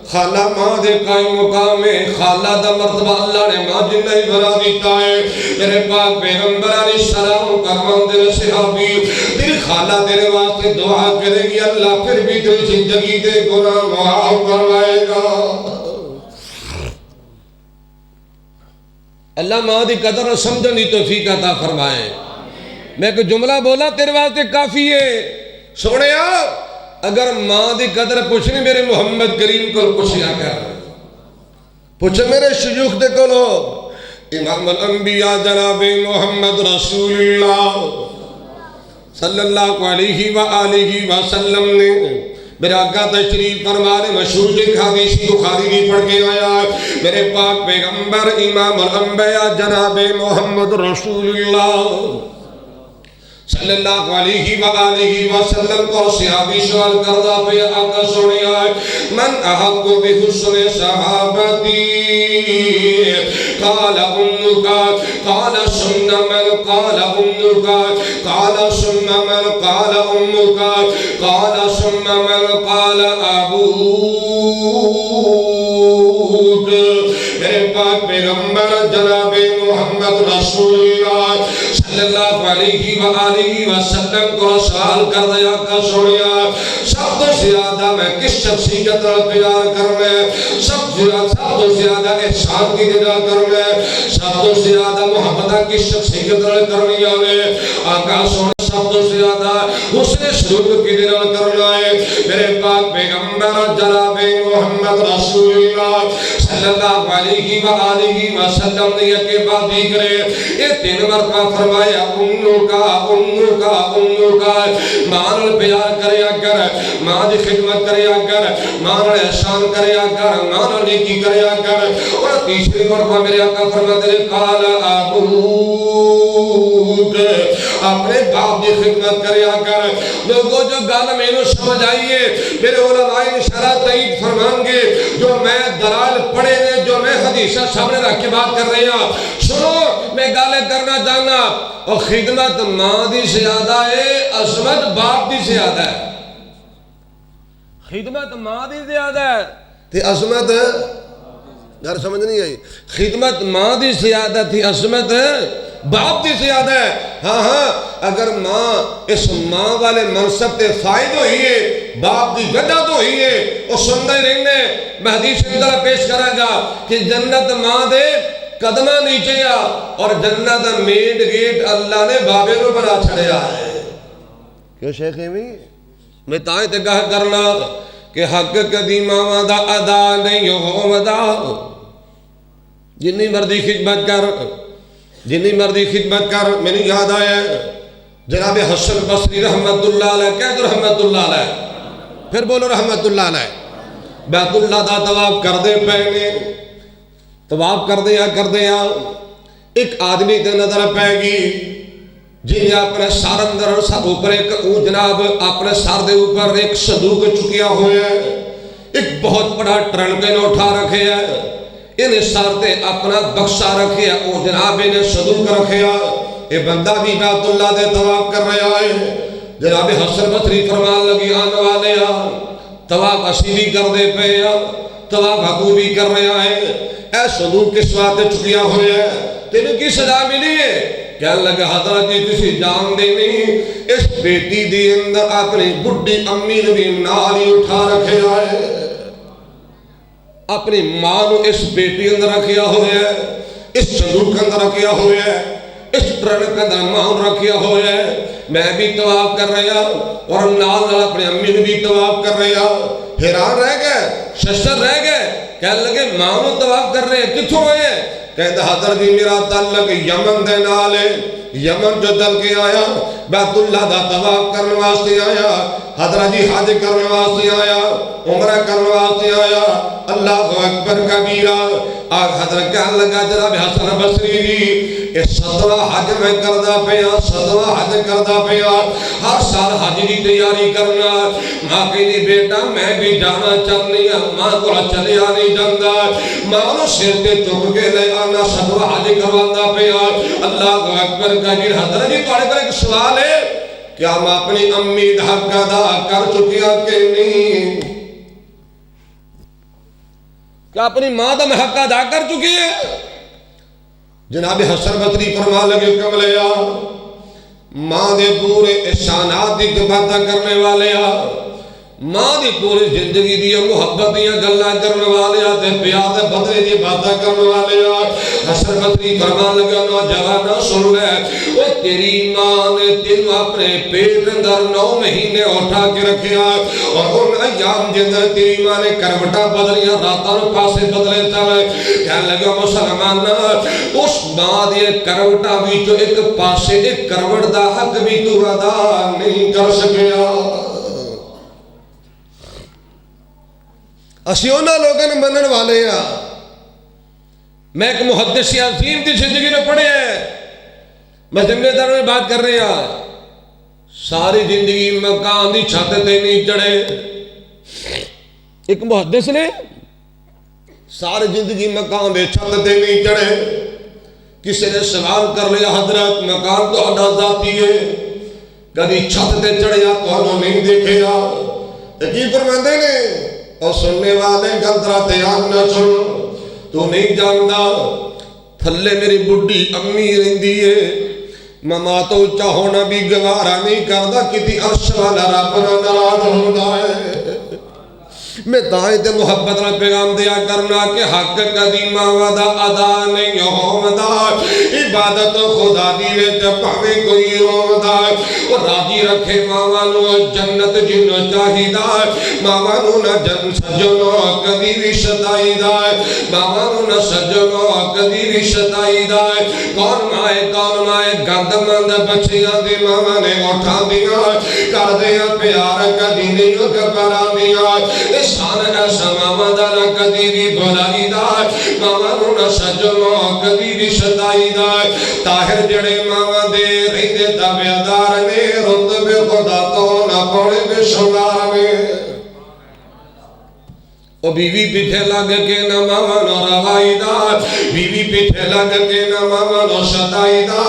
خالہ ماں دے قائم مقام ہے خالہ دا مرتبہ اللہ نے ماں جنہ ہی بنا دیتا ہے میرے پاک پیغمبر علیہ السلام فرمان دے صحابی تیری خالہ تیرے واسطے دعا کرے گی اللہ پھر بھی تیری زندگی دے گناہ معاف کروائے گا اللہ ماں دی قدر اور سمجھنی توفیق عطا فرمائے میں کوئی جملہ بولا تیرے واسطے کافی ہے سونیا اگر ماں دی قدر پوچھنی میرے محمد کریم کو پوچھیا کر پوچھے میرے شیوخ دے کلو امام الانبیاء جناب محمد رسول اللہ صلی اللہ علیہ وآلہ وسلم نے میرے آقا تشریف فرمانے مشہور ایک حدیث بخاری بھی پڑھ کے آیا میرے پاک پیغمبر امام الانبیاء جناب محمد رسول اللہ صلی اللہ علیہ وآلہ وسلم کو صحابی سوال کردہ پہ آقا سوڑی آئے من احق بحسن صحابتی قال امکا قال سن من قال امکا قال سن من قال امکا قال سن من قال ابوک میرے پاک پیغمبر جناب محمد رسول اللہ صلی اللہ علیہ وآلہ وسلم کو سوال کر دیا کا سوڑیا سب تو زیادہ میں کس شخصیت پیار کرنے سب تو تو زیادہ احسان کی دینا کرنا ہے، سب تو زیادہ محبت کی شخصیت کرنی ہے، آقا سونا سب تو زیادہ حسن سلوک کی دینا کرنا ہے۔ میرے پاک پیغمبر جناب محمد رسول اللہ صلی اللہ علیہ وآلہ وسلم نے یہ کے بعد بھی کرے یہ 3 مرتبہ فرمایا امّو کا مان پیار کریا کر، ماں دی خدمت کریا کر، مان احسان کریا کر، مان نیکی کریا کر۔ اور تیسری مرتبہ میرے آقا فرماتے ہیں قال ابوک، اپنے باپ کی خدمت کریا کر۔ لوگوں جو گل میں نو سمجھ آئیے میرے علماء اشارہ تائید فرمان گے، جو میں دلائل پڑھے نے، جو میں حدیثہ سامنے رکھ کے بات کر رہے ہیں، سنو میں گالے کرنا چاہنا، اور خدمت ماں دی زیادہ ہے، عظمت باپ دی زیادہ ہے۔ خدمت ماں دی زیادہ ہے تے عظمت یار سمجھ نہیں آئی، خدمت ماں دی زیادہ تھی، عظمت باپ دی زیادہ ہے۔ ہاں اگر ماں اس ماں والے منصب تے فائد ہوئی ہے، باپ دی گدہ تو ہوئی ہے، اور سندہ ہی رہنے میں حدیث اندر پیش کرا گا کہ جنت ماں دے قدمہ نیچے آ، اور جنت مین گیٹ اللہ نے بابے کو بنا چھڑیا ہے۔ کیوں شیخ ایمی میں تائیں تے گاہ کرنا کہ حق قدیمہ وعدہ ادا نہیں ہو ودا، جنی مردی خدمت کر، جنی مردی خدمت کر۔ میں نے یاد آیا جناب حسن بصری رحمت اللہ علیہ، کہہ دو رحمت اللہ علیہ، پھر بولو رحمت اللہ علیہ، بیت اللہ دا طواف کر دے پہنے، طواف کر دیا ایک آدمی تے نظر پہ گی جنہیں اپنے سار اندر سب اوپر ایک جناب اپنے سار دے اوپر ایک صندوق چکیا ہویا ہے، ایک بہت بڑا ٹرنک نے اٹھا رکھے ہے، انہیں سار تے اپنا بخشا رکھے ہے، وہ جناب انہیں صندوق رکھے ہے۔ یہ بندہ بھی بیت اللہ دے طواف کر رہا ہے۔ جناب حسن بصری فرمان لگی آنے والے طواف اسی بھی کر دے پہ طواف حقو بھی کر رہا ہے، اے صندوق کس واسطے چکیا ہویا ہے، تینوں کی سزا ملی ہے؟ کہنے لگا حضرت جی تسی جان دے نہیں، اس بیٹی دی اندر اپنی بڑی امی نے بھی نالی اٹھا رکھے آئے، اپنی ماں نو اس بیٹی اندر رکھیا ہوئے ہے، اس صندوق اندر رکھیا ہوئے ہے، اس ٹرنک اندر ماں رکھیا ہوئے ہے۔ میں بھی طواف کر رہا اور نال اپنے امی نے بھی طواف کر رہا، حیران رہ گئے، ششر رہ گئے، کہنے لگے ماں نو طواف کر رہے ہیں، کتھوں ہوئے ہیں؟ کہتا حضرت جی میرا تعلق یمن دے نال ہے، یمن جو دل کے آیا بیت اللہ دا طواف کرنے واسطے آیا، حضرت جی حج کرنے واسطے آیا، عمرہ کرنے واسطے آیا، اللہ اکبر کبیرہ۔ آج حضرت کہنے لگا جناب حسن بصری جی یہ 7واں حج میں کردہ پیا، 7واں حج کردہ پیا، ہر سال حج کی تیاری کرنا۔ ماں کہنی بیٹا میں بھی جانا چاہنی ہوں، ماں کو چلے آنی جاندہ، ماں نو سر تے چک کے لے آنا 7واں حج کروانا پیا۔ اللہ اکبر کبیر۔ حضرت جی تھوڑے پر ایک سوال ہے، کیا ہم اپنی امی حق ادا کر چکیا کہ نہیں؟ کیا اپنی ماں دا حق ادا کر چکی ہے؟ جناب حسن بصری فرما لگے کملیا ماں دے پورے احسانات دی باتاں کرنے والے ماں دی پوری زندگی دی محبت دیاں گلاں کرنے والے تے پیار دے بدلے دی باتاں کرنے والے حسن بصری فرمان لگا نوجوان سن لے او تیری ماں نے تینوں اپنے پیٹ اندر 9 مہینے اٹھا کے رکھیا اور ان ایام دے اندر تیری ماں نے کروٹاں بدلیاں راتاں نو پاسے بدلے چلے کہنے لگا مسلمان اس ماں دی کروٹاں وچوں ایک پاسے ایک کروٹ دا حق بھی تو ادا نہیں کر سکیا۔ اسی انہاں لوگوں نے منن والے ہیں۔ میں ایک محدث عظیم کی زندگی میں پڑھے ہیں، میں ذمہ دار میں بات کر رہے ہیں، ساری زندگی مکان دی چھت تے نہیں چڑھے۔ ایک محدث نے ساری زندگی مکان دے چھت تے نہیں چڑھے۔ کسی نے سوال کر لیا حضرت مکان تو اڈا ذاتی ہے، کبھی چھت تے چڑھیا تو انہوں نہیں دیکھیا۔ کی فرماندے نے اور سننے والے گلدرہ تیار نہ سن، تو نہیں جاندا تھلے میری بڑی امی رہندی ہے، ماما تو اچھا ہونا بھی گوارا نہیں کردا، کتی عرش والا رب نہ ناراض ہوندا ہے۔ میں تائیں تے محبت نال پیغام دیا کرنا کہ حق کدی ماواں دا ادا نہیں ہوندا عبادت خدا دی وچ پاویں کوئی ہوندا او راضی رکھے ماواں نو جنت جنوں چاہیدا ماواں نو نہ جن سجنوں کدی بھی ستائیدا ماواں نو نہ سجنوں کدی بھی ستائیدا کون مائے گند مند بچیاں دی ماواں نے اٹھا دیاں کر دیاں پیار کدی نہیں گھبرا دیاں شان ایسا ماما دا نہ کدی بھی بھلائی دا ماما نو نہ سجنوں کدی بھی ستائی دا طاہر جڑے ماما دے رہندے تابعدار نے رتبے خدا تو نہ پونے بے شمار نے او بیوی پیچھے لگ کے نہ ماما نو روائی دا بیوی پیچھے لگ کے نہ ماما نو ستائی دا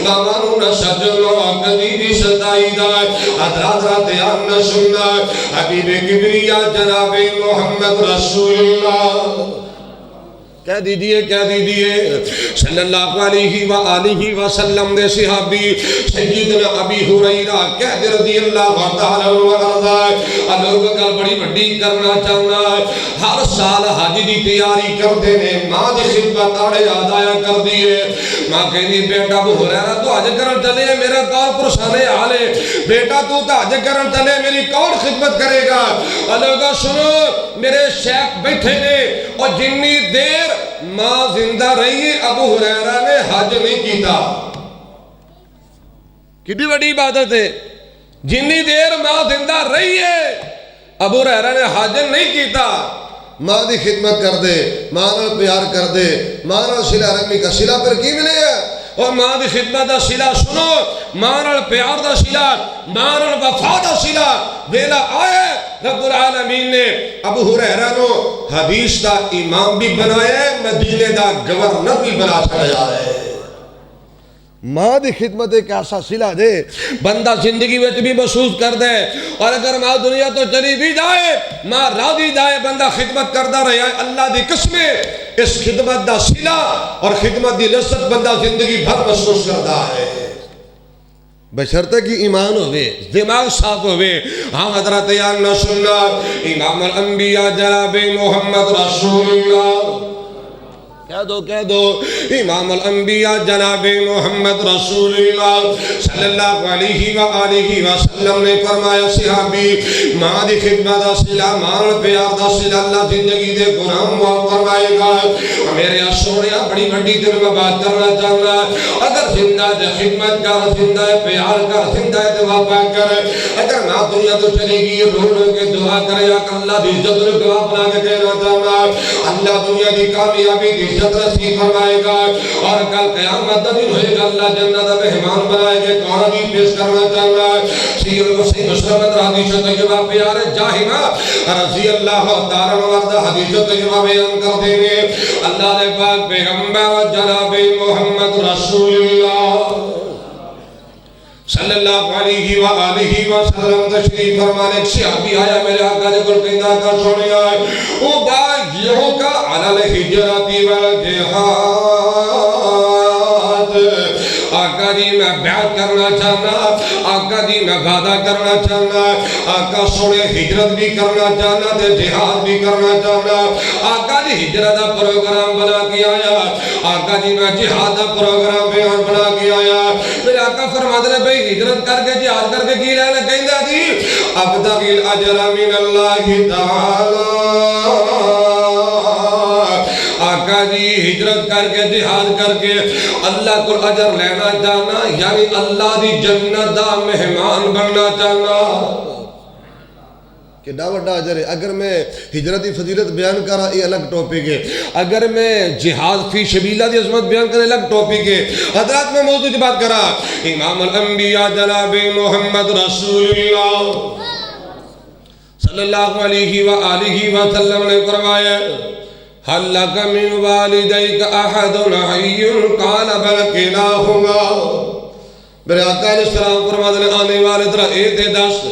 ماما نو نہ سجنوں کدی بھی ستائی دا حضرات دھیان نہ سننا حبیب کبریا جناب محمد رسول اللہ کہہ دیجئے صلی اللہ علیہ وآلہ وسلم دے صحابی سیدنا ابی ہریرہ کہہ دے رضی اللہ تعالی عنہ لوگ گل بڑی بڑی کرنا چاہنا ہر سال حج دی تیاری کردے نے ماں دی خدمت آڑے آدایا کر دیئے ماں کہنی بیٹا ابو ہریرہ تو حج کرن چلے میرا کون پرسانے آلے بیٹا تو حج کرن چلے میری کون خدمت کرے گا لوگا سنو میرے شیخ بیٹھے نے اور جنی دیر ماں زندہ رہی ہے ابو ہریرہ نے حج نہیں کیتا کتنی بڑی عبادت ہے جنی دیر ماں زندہ رہی ہے ابو ہریرہ نے حج نہیں کیتا ماں دی خدمت کر دے ماں نال پیار کر دے ماں نال صلہ رحمی کا صلہ پر کی ملے ہے اور ماں دی خدمت دا صلہ سنو ماں نال پیار دا صلہ ماں نال وفا دا صلہ ویلا آئے رب العالمین نے ابو ہریرہ نو حدیث دا امام بھی بنایا ہے مدینے دا گورنر بھی بنا چھڑیا ہے ماں دی خدمت ایک ایسا صلہ دے بندہ زندگی میں بھی محسوس کر دے اور اگر ماں دنیا تو چلی بھی جائے ماں راضی جائے بندہ خدمت کردہ رہے اللہ دی قسمیں اس خدمت دا صلہ اور خدمت دی لذت بندہ زندگی بھر محسوس کردہ ہے بشرطہ کی ایمان ہوئے دماغ صاف ہوئے ہاں حضرت یا نہ سننا امام الانبیاء جناب محمد رسول اللہ کہہ دو امام الانبیاء جناب محمد رسول اللہ صلی اللہ علیہ وآلہ وسلم نے فرمایا صحابی ماں دی خدمت دا صلہ ماں پیار دا صلہ اللہ زندگی دے گناہ معاف فرمائے گا میرے سونیا بڑی بڑی دل میں بات کرنا چاہنا اگر زندہ دے خدمت کر زندہ پیار کر زندہ دے وفا کر اگر نہ دنیا تو چلے گی روڑ کے دعا کرے اللہ دی عزت نے گواہ بنا کے کہنا چاہنا اللہ دنیا دی کامیابی دی عزت نصیب فرمائے گا اور کل قیامت دن ہوئے گا اللہ جنت دا مہمان بنائے گا کون حدیث پیش کرنا چاہنا سید المسیح مسلم حدیث طیبہ پیارے جاہمہ رضی اللہ تعالی عنہ حدیث طیبہ بیان کر دیں گے اللہ نے پاک پیغمبر جناب محمد رسول اللہ صلی اللہ علیہ وآلہ وسلم تشریف فرمانے ایک صحابی آیا میرے آقا نے کل کہندہ کا سوڑی آئے او با یہوں کا علی الحجراتی والجہاد آقا جی میں بیعت کرنا چاہنا آقا جی میں وعدہ کرنا چاہنا آقا سوڑے ہجرت بھی کرنا چاہنا تے جہاد بھی کرنا چاہنا آقا جی ہجرت دا پروگرام بنا کے آیا آقا جی میں جہاد دا پروگرام بنا کے آیا میرے آقا فرما دے بھئی ہجرت کر کے جہاد کر کے کی لینا کہندہ جی ابتغی الاجر من اللہ تعالی آقا جی ہجرت کر کے جہاد کر کے اللہ کو اجر لینا چاہنا یعنی اللہ دی جنت دا مہمان بننا چاہنا کہ ڈاوڑا اجر ہے اگر میں ہجرتی فضیلت بیان کرا یہ الگ ٹاپک ہے اگر میں جہاد فی سبیل اللہ دی عظمت بیان کرا الگ ٹاپک ہے حضرات میں موضوع کی بات کرا امام الانبیاء جناب محمد رسول اللہ صلی اللہ علیہ وآلہ وسلم نے فرمایا حل لک من والدیک احد حی قال بل کلاہما میرے آقا علیہ السلام فرماتے ہیں آنے والے طرح اے دے دست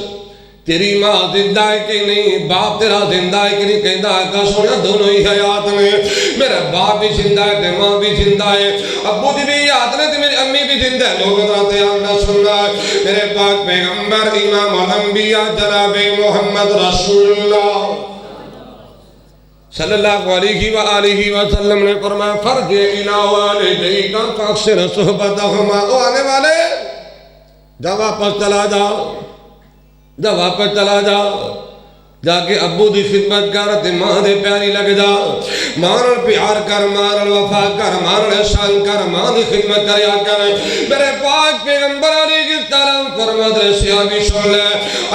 تیری ماں زندہ ہے کہ نہیں باپ تیرا زندہ ہے کہ نہیں کہندہ آقا سونا دونوں ہی حیات میں میرا باپ بھی زندہ ہے تے ماں بھی زندہ ہے ابو دی بھی حیات میں تے میری امی بھی زندہ ہے لوگ اتراتے ہیں نہ سننا میرے پاک پیغمبر امام الانبیاء جناب محمد رسول اللہ صلی اللہ علیہ وآلہ وسلم نے فرمایا فرجع الی والدیک فاکثر صحبتہما، او آنے والے جا واپس چلا جا، جا واپس چلا جا، جا کے ابو دی خدمت کر تے ماں دے پیاری لگ جا، ماں نال پیار کر، ماں نال وفا کر، ماں نال احسان کر، ماں دی خدمت کریا کر۔ میرے پاک پیغمبر علیہ السلام فرماتے ہیں صحابی سن لے،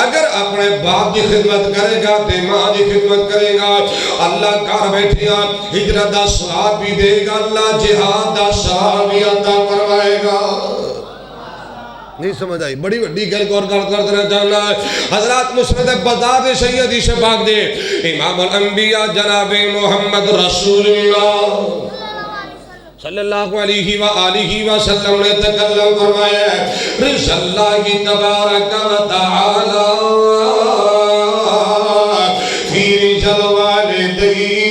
اگر اپنے باپ دی خدمت کرے گا تے ماں دی خدمت کرے گا، اللہ گھر بیٹھیا ہجرت دا ثواب بھی دے گا، اللہ جہاد دا ثواب بھی عطا فرمائے گا۔ نہیں سمجھ آئی؟ بڑی وڈی گل کو کر دینا چاہنا ہے۔ حضرات مسند بزار سیدی سے پاک دے امام الانبیاء جناب محمد رسول اللہ صلی اللہ علیہ وآلہ وسلم نے تکلم فرمایا رضا اللہ تبارک و تعالی فی رجل والدین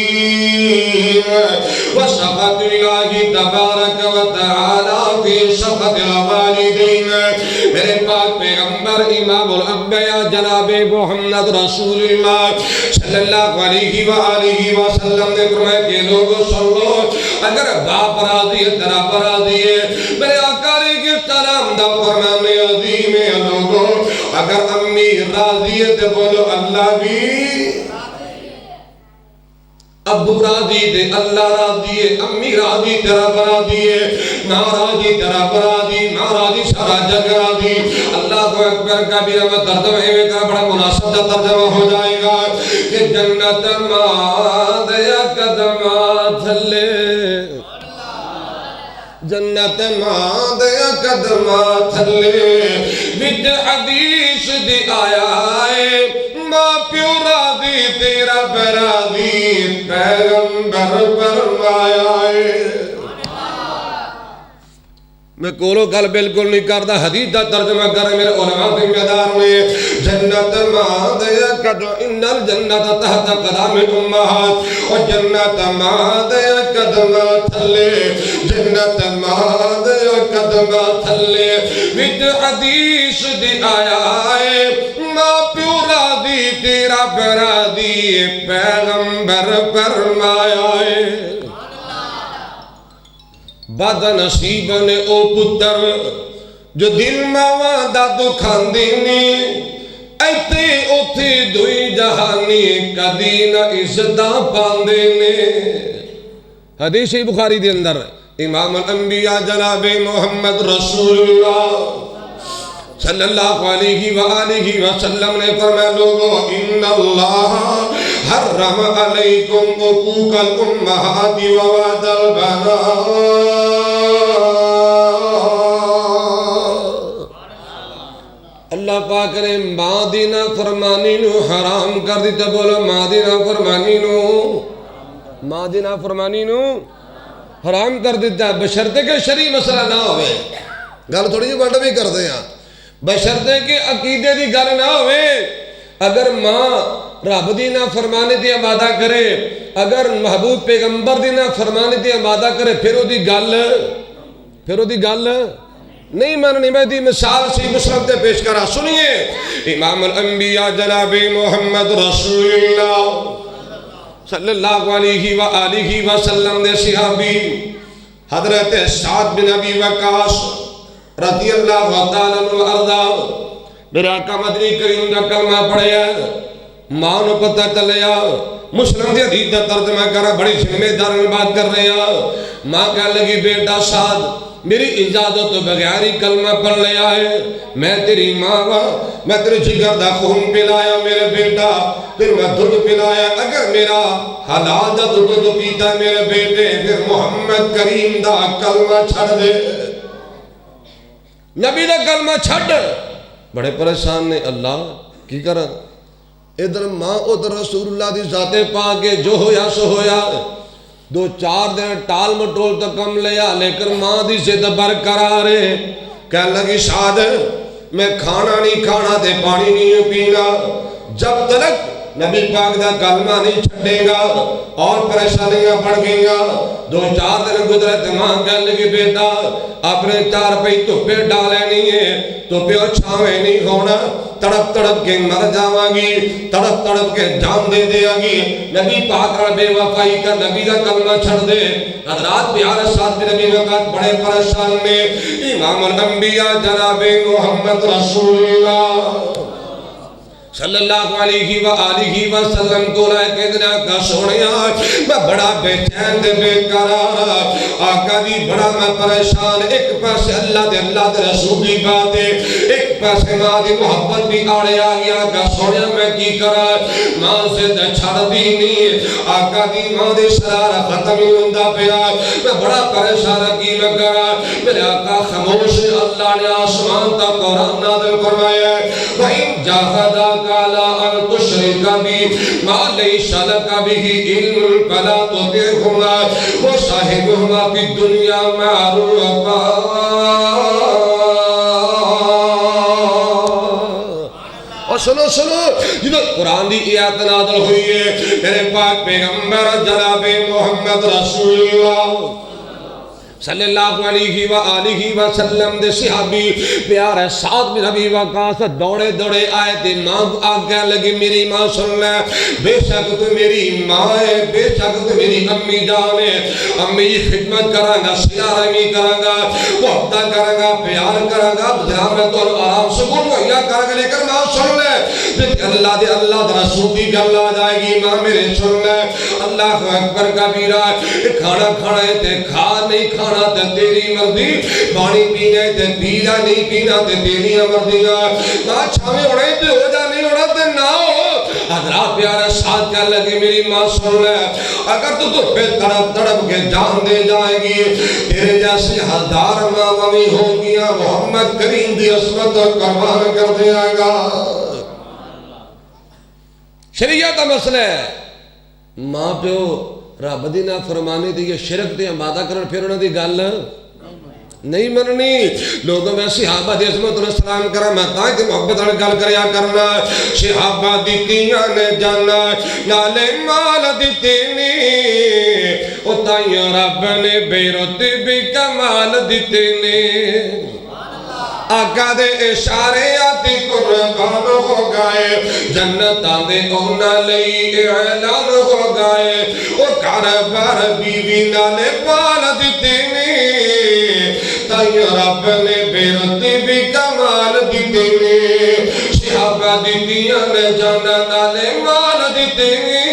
وسخط اللہ تبارک و تعالی فی سخط الوالدین۔ میرے پاک پیغمبر امام الانبیاء جناب محمد رسول اللہ صلی اللہ علیہ وآلہ وسلم نے فرمایا کہ لوگوں سن لو، اگر باپ راضی ہے تیرا راضی ہے۔ میرے آقا علیہ السلام دا فرمان عظیم ہے لوگوں، اگر امی راضی ہے تو بولو اللہ بھی، ابو راضی دے اللہ راضی ہے، امی راضی تیرا راضی ہے، ماں راضی تیرا راضی، ماں راضی سارا جگ راضی۔ اللہ اکبر کبیرہ میں ترجمہ کا بڑا مناسب ترجمہ ہو جائے گا کہ جنت ماں دیا قدمہ تھلے، جنت ماں دیا قدمہ تھلے، وچ حدیث دی آیا ہے ماں پیو راضی تیرا راضی، پیغمبر فرمایا ہے۔ میں کولو گل بالکل نہیں کرتا، حدیث دا ترجمہ کر میرے علماء ذمہ دار ہوئے۔ جنت ماں دیا قدم ان الجنت تحت قدم امہات، اور جنت ماں دیا قدم تھلے، جنت ماں دیا قدم تھلے، وچ حدیث دی آیا ہے ماں پیو راضی تیرا راضی، پیغمبر فرمایا ہے۔ بد نصیب نے او پتر جو دل ماواں دا دکھان دینے، ایتے اوتھے دوئی جہانی کدی نہ عزتاں پاندے نے۔ حدیث بخاری دے اندر امام الانبیاء جناب محمد رسول اللہ صلی اللہ علیہ وآلہ وسلم نے فرمایا لوگو ان اللہ حرم علیکم حقوق الامہات ووعد البنات۔ اللہ پاک نے ماں دی نافرمانی نو حرام کر دیتا، بولو ماں دی نافرمانی نو، ماں دی نافرمانی نو حرام کر دیتا ہے، بشرطے کہ شرعی مسئلہ نہ ہوئے۔ گل تھوڑی جی بڑھ بھی کر دیں بشرطے کہ عقیدے دی گل نہ ہوئے۔ اگر ماں رب دی نافرمانی دی آمادہ کرے، اگر محبوب پیغمبر دی نافرمانی دی آمادہ کرے، پھر وہ دی گل نہیں ماننی۔ میں دی مثال سی مسلم تے پیش کرا سنیے۔ امام الانبیاء جناب محمد رسول اللہ صلی اللہ علیہ وآلہ وسلم نے صحابی حضرت سعد بن ابی وقاص رضی اللہ تعالیٰ عنہ ارضا، میرے آقا مدنی کریم کا کلمہ پڑھیا، ماں نو پتہ چلیا، مسلم دی حدیث دا ترجمہ کرا، بڑی ذمہ داری بات کر رہے ہیں۔ ماں کہنے لگی بیٹا سعد میری اجازت تو بغیر ہی کلمہ پڑھ لیا ہے، میں تیری ماں ہاں، میں تیرے جگر دا خون پلایا میرے بیٹا، پھر میں دودھ پلایا، اگر میرا حلال دا دودھ پیتا میرے بیٹے پھر محمد کریم دا کلمہ چھڑ دے، نبی دا کلمہ چھڑ۔ بڑے پریشان نے، اللہ کی کرا؟ ادھر ماں ادھر رسول اللہ دی ذات پاک کے جو ہویا سو ہویا، دو چار دن ٹال مٹول تو کم لیا، لیکن ماں دی ضد برقرار ہے۔ کہنے لگی سعد میں کھانا نہیں کھانا تے پانی نہیں پینا جب تک نبی پاک دا کلمہ نہیں چھڑے گا اور پریشانیاں بڑھ گئیاں 2-4 دن گزرے تے ماں کہنے لگی بیٹا اپنے 4 پئی دھوپے ڈالے نہیں ہے دھوپے اور چھاویں نہیں ہونا تڑپ تڑپ کے مر جاواں گی تڑپ تڑپ کے جان دے دیا گی نبی پاک اور بے وفائی کا نبی کا کلمہ چھڑ دے حضرات پیارے ساتھ بھی نبی وقت بڑے پریشان نے امام الانبیاء جناب محمد رسول اللہ صلی اللہ علیہ وآلہ وسلم کو لائے کہنا کا سونیا میں بڑا بے چین دے بے قرار آقا دی بڑا میں پریشان ایک پاسے اللہ دے رسول دی باتیں ایک پاسے ماں دی محبت بھی آڑے آگیا کا سونیا میں کی کرا ماں سے دے چھڑ دی نہیں آقا دی ماں دی سرارہ ختم ہی ہوندہ پیا میں بڑا پریشان کی میں کرا میرے آقا خاموش اللہ نے آسمان تا قرآن نازل فرمایا وَإِن جَاهَدَاكَ عَلَىٰ أَن تُشْرِكَ بِي مَا لَيْسَ لَكَ بِهِ عِلْمٌ فَلَا تُطِعْهُمَا وَصَاحِبْهُمَا فِي الدُّنْيَا مَعْرُوفًا اور سنو جب قرآن دی آیت نازل ہوئی ہے میرے پاک پیغمبر جناب محمد رسول اللہ صلی اللہ علیہ وآلہ وسلم دے صحابی پیارے ساتھ میں نبی وقاص دوڑے دوڑے آئے تھے ماں آگیا لگی میری ماں سن لے بے شک تو میری ماں ہے بے شک تو میری امی جان ہے امی خدمت کرا گا سیارمی کرا گا وقتہ کرا گا پیار کرا گا بزرام میں تو آرام سکون وحیہ کرا گا لیکن ماں سن لے اللہ دے رسول کی گل آ جائے گی ماں میرے سن لے اللہ اکبر کبیرہ کھانا کھانا ہے تے کھا نہیں کھانا تے تیری مرضی پانی پینا تے پینا نہیں پینا تے تیری مرضی نہ چھاویں اڑے تے ہو جا نہیں اڑا تے نہ ہو حضرات پیارے ساتھ کہنے لگے میری ماں سن لے اگر تو پہ تڑپ تڑپ کے جان دے جائے گی تیرے جیسے 1000 ماں ومی ہو گیا محمد کریم دی عصمت قربان کر دیا گا شریعت کا مسئلہ ہے ماں پیو رب دی نافرمانی دی یہ شرک تے عبادہ کرن پھر انہاں دی گل نہیں مننی لوگوں میں صحابہ دی عظمت اور سلام کرا میں تاں کہ محبت اور گل کریا کرنا صحابہ دی تیاں نے جانا نالے مال دیتے نے او تائیں رب نے بے روتے بھی کمال دیتے نے آقا دے اشارے آتی قربان ہو گئے جنت آندے اونا لئی اعلان ہو گئے او کاربار بیوی نالے پال دیتے نے تائیں رب نے بیرتی بھی کمال دیتے نے صحابہ دیتیاں نے جانا نالے مال دیتے نے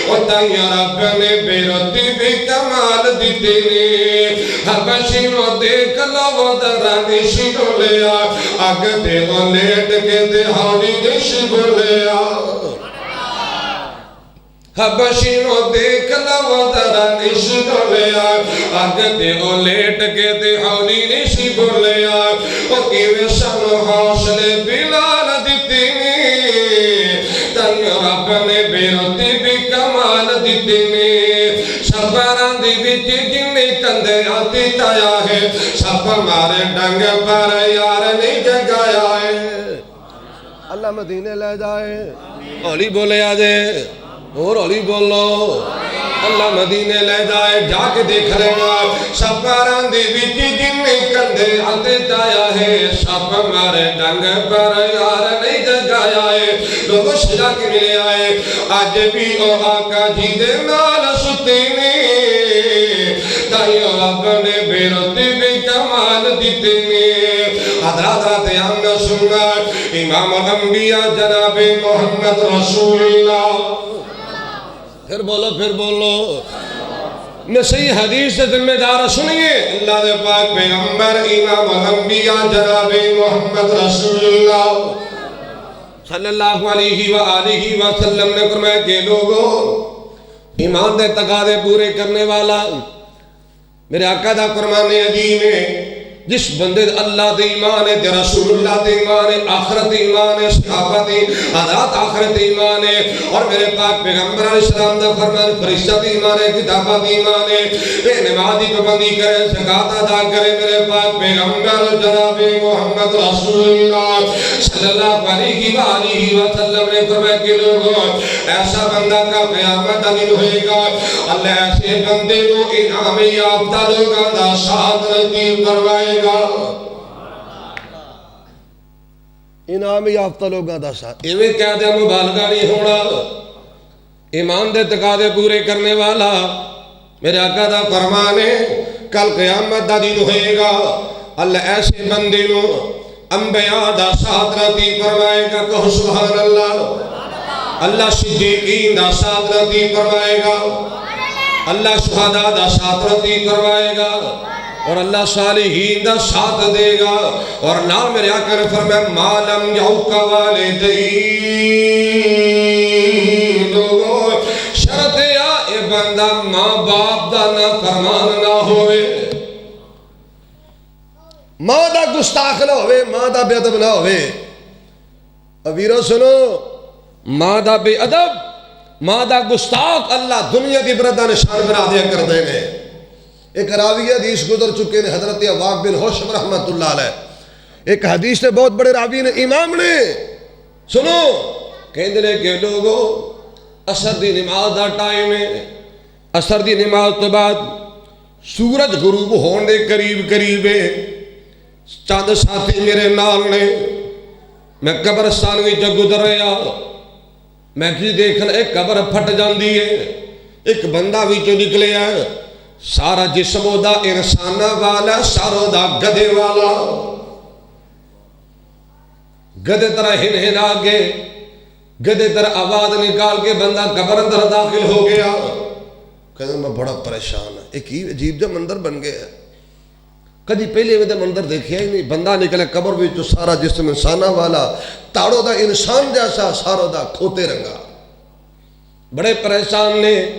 او تائیں رب نے بیرتی بھی کمال دیتے نے حبشی نو دیکھ لو درانی شنو لیا آگ دے وہ لیٹ کے دے ہاڑی نشب لیا حبشی نو دیکھ لو درانی شنو لیا آگ دے وہ لیٹ کے دے ہاڑی نشب لیا وہ کیوے شن حوصلے بلال دیتی نی تن رب نے بیرتی بھی کمال دیتی نی شبران دی بیٹی جنی کندے آتی تایا ہے سب ہمارے ڈنگ پر یار نہیں جگایا ہے اللہ مدینے لے جائے اولی بولے آجے اور اولی بولو اللہ مدینے لے جائے جا کے دیکھ رہے گا شبران دی بیٹی جنی کندے آتی تایا ہے سب ہمارے ڈنگ پر یار نہیں جگایا ہے لوگوں شجا کے ملے آئے آج بھی او آقا جی دے نال ستینی تائیوں رب نے بیرتی بھی کمال دیتے نے حضرات رات آمنا سنگا امام الانبیاء جناب محمد رسول اللہ پھر بولو میں صحیح حدیث سے ذمہ دار سنیے اللہ دے پاک پیغمبر امام الانبیاء جناب محمد رسول اللہ صلی اللہ علیہ وآلہ وسلم نے فرمایا کہ لوگوں ایمان دے تقاضے پورے کرنے والا میرے آقا دا فرمان عظیم ہے جس بندے اللہ دے ایمان ہے تے رسول اللہ دے ایمان ہے آخرت ایمان ہے صحابہ دے حضرات آخرت ایمان ہے اور میرے پاک پیغمبر علیہ السلام دا فرمان فرشتہ دے ایمان ہے کتابہ دے ایمان ہے اے نماز دی پابندی کرے زکات ادا کرے میرے پاک پیغمبر جناب محمد رسول اللہ صلی اللہ علیہ وآلہ وسلم نے فرمایا کہ لوگوں ایسا بندہ کا قیامت کا دن ہوئے گا اللہ ایسے بندے کو انعام یافتہ لوگوں دا ساتھ نصیب کروائے گا انعام یافتہ لوگاں دا ساتھ ایویں کہہ دیا مبالغہ نہیں ہونا ایمان دے تقاضے پورے کرنے والا میرے آقا دا فرمان ہے کل قیامت دا دن ہوئے گا اللہ ایسے بندے نو انبیاء دا ساتھ نصیب کروائے گا کہو سبحان اللہ اللہ صدیقین دا ساتھ نصیب کروائے گا اللہ شہداء دا ساتھ نصیب کروائے گا اور اللہ صالحین دا ساتھ دے گا اور نام میرے آقا نے فرمایا مالم یعوق والدین لوگوں شرط یا اے بندہ ماں باپ دا نہ فرمان نہ ہوئے ماں دا گستاخ نہ ہوئے ماں دا بے ادب نہ ہوئے ابیرو سنو ماں دا بے ادب ماں دا گستاخ اللہ دنیا دی بردہ نشان بنا دیا کر دیں گے ایک راوی حدیث گزر چکے نے حضرت عواق بن حشم رحمت اللہ علیہ ایک حدیث نے بہت بڑے راوی نے امام نے سنو کہندے نے کہ لوگوں اثر دی نماز دا ٹائم ہے اثر دی نماز تو بعد سورج غروب ہون دے قریب ہے چند ساتھی میرے نال نے میں قبرستان وچ گزر رہا میں کی دیکھنا ایک قبر پھٹ جاندی ہے ایک بندہ وچوں نکلیا سارا جسم دا انسان والا سارا دا گدے والا گدے طرح ہن ہن آگے گدے طرح آواز نکال کے بندہ قبر اندر داخل ہو گیا کہتے میں بڑا پریشان ہے ایک ہی عجیب جا مندر بن گیا ہے کدی پہلے میں مندر دیکھیا ہی نہیں بندہ نکلے قبر بھی جو سارا جسم انسانہ والا تاڑو دا انسان جیسا سارا دا کھوتے رنگا بڑے پریشان نے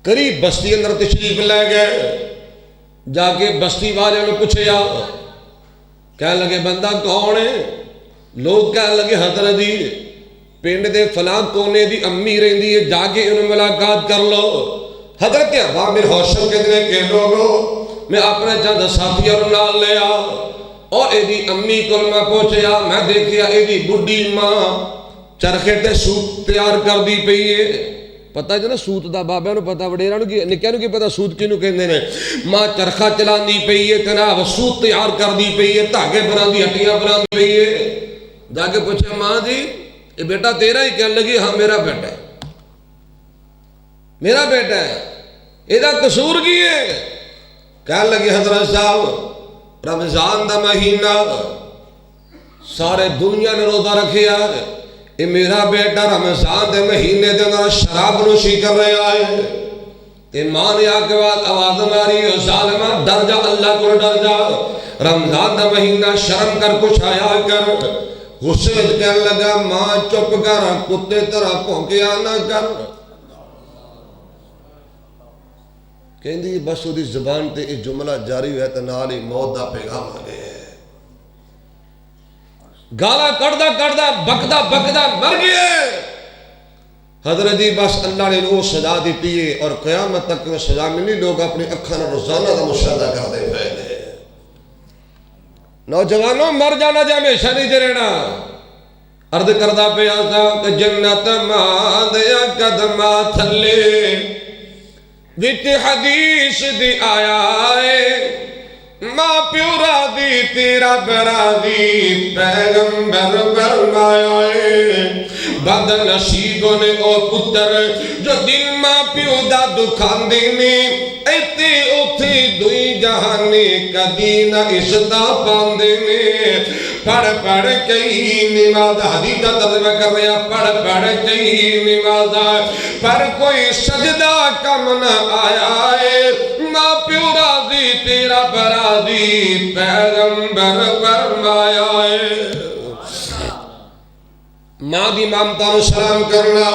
قریب بستی اندر تشریف لے گئے جا کے بستی والے نے پوچھیا کہنے لگے بندہ کون ہے لوگ کہنے لگے حضرت جی پنڈ دے فلاں کونے دی امی رہندی ہے جا کے انہوں ملاقات کر لو حضرت عواق بن حشم کے دنے کہ لوگوں میں اپنے چند ساتھیوں نال لیا اور ایدی امی کو میں پوچھیا میں دیکھیا ایدی بڈی ماں چرخے تے سوت تیار کر دی پئی ہے پتہ جو نا سوت دا بابے نو پتہ وڈیراں نو کی نکاں نو کی پتہ سوت کینو کہندے نے ماں چرخا چلاندی پئی ہے جناب سوت تیار کردی پئی ہے دھاگے بناندی ہٹیاں بناندی پئی ہے جا کے پوچھا ماں جی یہ بیٹا تیرا ہی کہنے لگی ہاں میرا بیٹا ہے میرا بیٹا ہے ایدہ قصور کی ہے کہنے لگی حضرت صاحب رمضان دا مہینہ سارے دنیا نے روزہ رکھیا ہے یہ میرا بیٹا رمضان دے مہینے دے اندر شراب نوشی کر رہا ہے تے ماں نے آکے بعد آواز ماری ظالمہ ڈر جا اللہ کو ڈر جا رمضان دا مہینہ شرم کر کچھ آیا کر غصے کہنے لگا ماں چپ کر کتے طرح پھونکیا نہ کر کہندی بس وہ دی زبان تے اس جملہ جاری ہویا تے نال ہی موت دا پیغام آ گئے گالا کردہ کردہ بکدہ بکدہ مر گئے حضرت جی بس اللہ نے وہ سزا دیتی ہے اور قیامت تک وہ سزا ملی لوگ اپنی اکھاں روزانہ دا مشاہدہ کر دے پہلے نوجوانوں مر جانا جا ہمیشہ نہیں جرنا عرض کردہ پہ آسا کہ جنت ماں دیا قدمہ تھلے وچ حدیث دی آیا ہے ماں پیو راضی تیرا برادی پیغمبر فرمایا ہے بد نصیبوں نے او پتر جو دل ماں پیو دا دکھان دینے ایتی اتھی دوئی جہانی کدی نہ عشتہ پاندینے پڑھ کئی نماز حدیث کا ترجمہ کر رہا پڑھ کئی نماز پر کوئی سجدہ کم نہ آیا ہے ماں پیو راضی تیرا برادی پیغمبر فرمایا ہے ماں دی مامتا نو سلام کرنا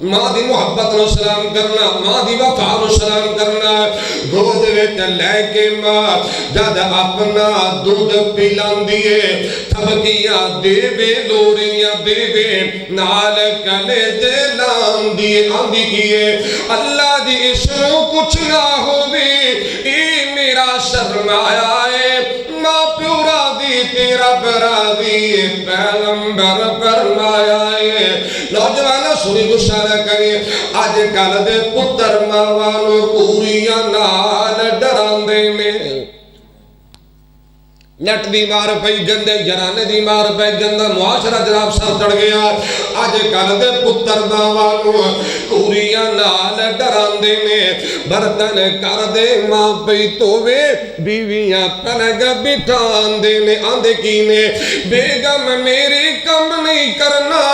ماں دی محبت نو سلام کرنا، ماں دی وفا نو سلام کرنا، گود وچ لے کے ماں جد اپنا دودھ پلاندی ہے، تھبکیاں دے وے لوریاں دے وے نال کلے دے لاندی ہے، آندی کیے اللہ دی عشق کچھ نہ ہووے اے میرا سرمایہ ہے، ماں پیو راضی تیرا راضی پیغمبر فرمایا ہے۔ نوجوانہ سنی گشارہ کریں، آج کل دے پتر ماوانو کوریاں نال ڈراندے میں، نٹ دی مار پئی گندے جرانے دی مار پئی گندہ معاشرہ جناب سر چڑھ گیا، آج کل دے پتر ماوانو کوریاں نال ڈراندے میں، برتن کر دے ماں پئی تووے بیویاں پلگ بٹھان دے نے، آندے کی نے بیگم میری کم نہیں کرنا،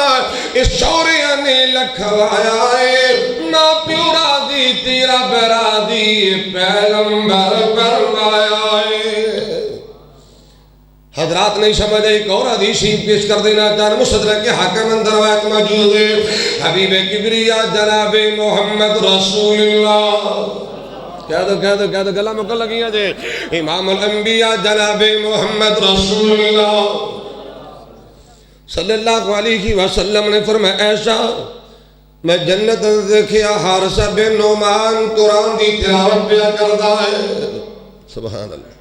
اس شوریاں نے لکھوایا ہے، ماں پیو راضی تیرا برادی پیغمبر فرمایا ہے۔ حضرات نہیں سمجھے، ایک اور حدیث پیش کر دینا چاہنا، مصدرک کے حاکم اندر روایت موجود ہے، حبیب کبریا جناب محمد رسول اللہ، کہہ دو گلہ مکل لگیاں جے، امام الانبیاء جناب محمد رسول اللہ صلی اللہ علیہ وسلم نے فرمایا ایسا میں جنت دیکھیا حارثہ بن نعمان قرآن دی تلاوت پیا کردا ہے، سبحان اللہ۔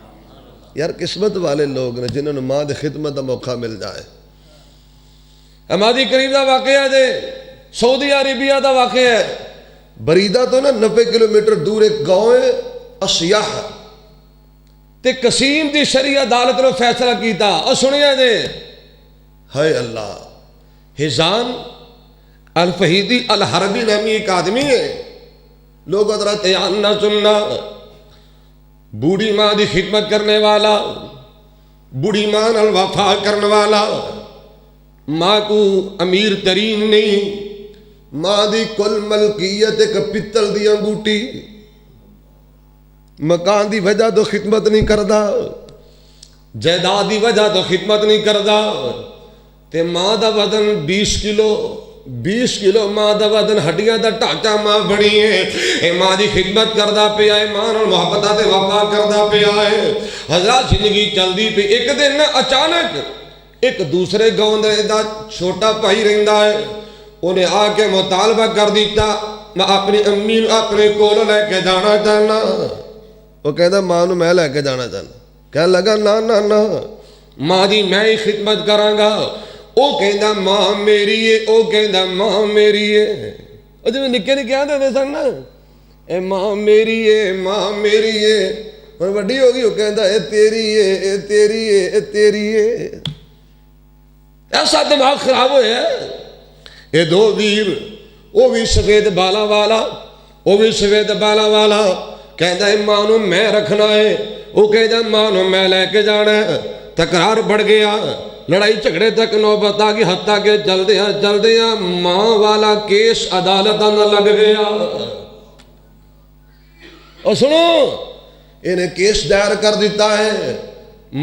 یار قسمت والے لوگ نے جنہوں نے ماں دے خدمت دا موقع مل جائے۔ ہماری قریب دا واقعہ دے سعودی عربیہ دا واقعہ ہے، بریدہ تو نا 90 کلومیٹر دور ایک گاؤں ہے اسیاح، تے قسیم دی شریع عدالت نے فیصلہ کیتا، اور سنیا دے ہائے اللہ، حزان الفہیدی الحربی نامی ایک آدمی ہے، لوگ حضرت نہ سننا، بوڑھی ماں دی خدمت کرنے والا، بوڑھی ماں نال وفا کرنے والا، ماں کو امیر ترین نہیں، ماں دی کل ملکیت ایک پتل دی انگوٹی، مکان دی وجہ تو خدمت نہیں کردا، جائیداد دی وجہ تو خدمت نہیں کردا، تے ماں دا وزن 20 کلو ماں دا وزن ہڈیاں دا ٹانچہ ماں بڑی ہے، اے ماں دی خدمت کردہ پہ آئے، ماں اور محبتہ تے وفا کردہ پہ آئے، حضرات زندگی چل دی پہ ایک دن اچانک ایک دوسرے گاؤں دا چھوٹا بھائی رہندا ہے، انہیں آ کے مطالبہ کر دیتا میں اپنی امی اپنے کول لے کے جانا چاہنا، وہ کہتا ماں نو میں لے کے جانا چاہنا، کہنے لگا نا ماں دی میں ہی خدمت کراں گا، او کہندا ماں میری ہے، او کہندا ماں میری ہے، اور جو نکے نکے آتے تھے سن نا اے ماں میری ہے، ماں میری ہے، اور وڈی ہوگی وہ کہندا اے تیری ہے، اے تیری ہے، اے تیری ہے، ایسا دماغ خراب ہویا ہے۔ اے دو ویر، وہ بھی سفید بالا والا، وہ بھی سفید بالا والا، کہندا اے ماں نو میں رکھنا ہے، وہ کہندا ماں نو میں لے کے جانا ہے، تکرار بڑھ گیا، لڑائی جھگڑے تک نوبت آ گئی، حتیٰ کہ جلدیاں ماں والا کیس عدالت اندر لگ گیا، اور سنو انہیں کیس دائر کر دیتا ہے،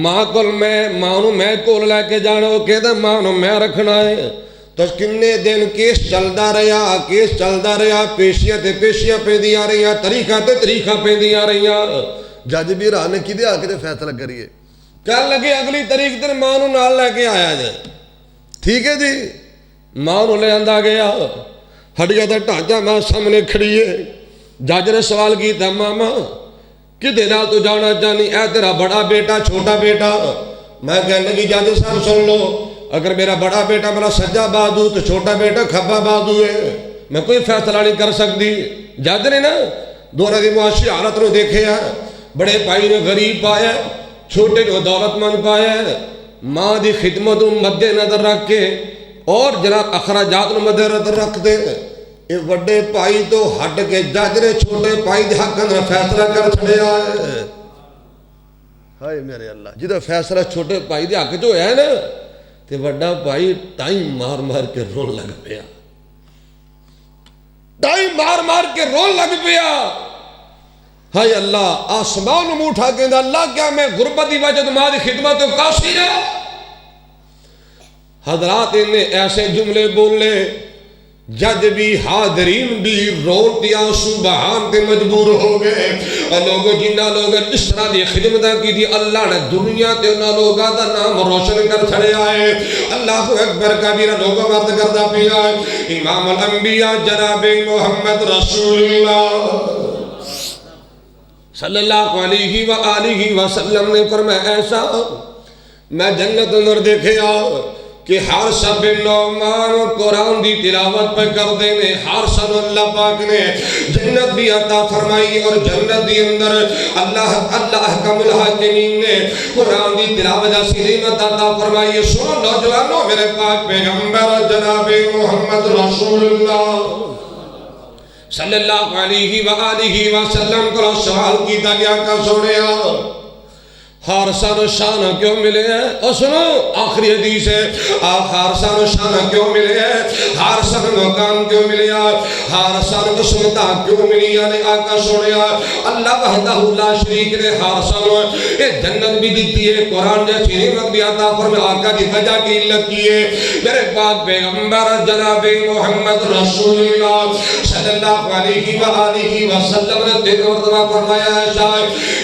ماں کول میں کول لے کے جانا، وہ کہتا ماں نو میں رکھنا ہے، تو کنے دن کیس چلدا رہا، پیشیاں تے پیشیاں پہ دیا رہی، طریقہ تے طریقہ پہ دیا رہی، جج بھی راہ نے کدے آ کے فیصلہ کریے، کہنے لگے اگلی تاریخ دن ماں نو نال لے کے آیا جائے، ٹھیک ہے جی، ماں نو لے آندا گیا، ہڈیاں دا ڈھانچہ ماں سامنے کھڑی ہے، جج نے سوال کیتا ماما کدے نال تو جانا چاہنی، اے تیرا بڑا بیٹا چھوٹا بیٹا، میں کہنے لگی جج صاحب سن لو، اگر میرا بڑا بیٹا میرا سجا بازو تو چھوٹا بیٹا کھبا بازو ہے، میں کوئی فیصلہ نہیں کر سکتی، جج نے نا دونوں دی معاشی حالت نو دیکھے ہے، بڑے بھائی نے غریب پایا، چھوٹے کو دولت مند پایا، ماں دی خدمت مد نظر رکھ کے اور جناب اخراجات مد نظر رکھ دے، یہ وڈے پائی تو ہٹ کے جج نے چھوٹے پائی دے حق اندر فیصلہ کر چھڑیا ہے، ہائے میرے اللہ، جدہ فیصلہ چھوٹے پائی دے حق جو ہے نا، تے وڈا پائی ٹائم مار کے رون لگ پیا، ٹائم مار کے رون لگ پیا، ہائے اللہ، آسمان میں اٹھا کے اللہ کیا میں غربت دی وجہ تمہاری خدمت و قاصر ہے؟ حضرات انہیں ایسے جملے بولے، جج بھی حاضرین بھی روتے آنسو بہان تے مجبور ہو گئے. لوگوں جنہ لوگ اس طرح دی خدمت کی تھی اللہ نے دنیا تے انہاں لوگاں دا نام روشن کر چھڑیا ہے. اللہ اکبر کبیرہ لوگوں مرد کردہ پیا ہے. امام الانبیاء جناب محمد رسول اللہ صلی اللہ علیہ وآلہ وسلم نے فرمایا ایسا میں جنت اندر دیکھیا کہ ہر سب نعمان قرآن دی تلاوت پہ کر دینے ہر سب اللہ پاک نے جنت بھی عطا فرمائی اور جنت دی اندر اللہ احکم الحاکمین نے قرآن دی تلاوت ایسی نعمت عطا فرمائی. سنو نوجوانوں میرے پاک پیغمبر جناب محمد رسول اللہ صلی اللہ علیہ وآلہ وسلم کو سوال کیتا گیا کہ سنیا حارثان و شان کیوں ملے ہیں؟ اور سنو آخری حدیث ہے حارثان و شان کیوں ملے ہیں؟ حارثان مقام کیوں ملے ہیں؟ حارثان قسمتہ کیوں ملی یعنی آقا سنیا اللہ وحدہ لا شریک نے حارثان جنت بھی دیتی ہے قرآن جیسی نعمت بھی عطا فرمایا. آقا کی وجہ کی علت کی ہے میرے پاک پیغمبر جناب محمد رسول اللہ صلی اللہ علیہ وآلہ وسلم نے تین مرتبہ فرمایا ہے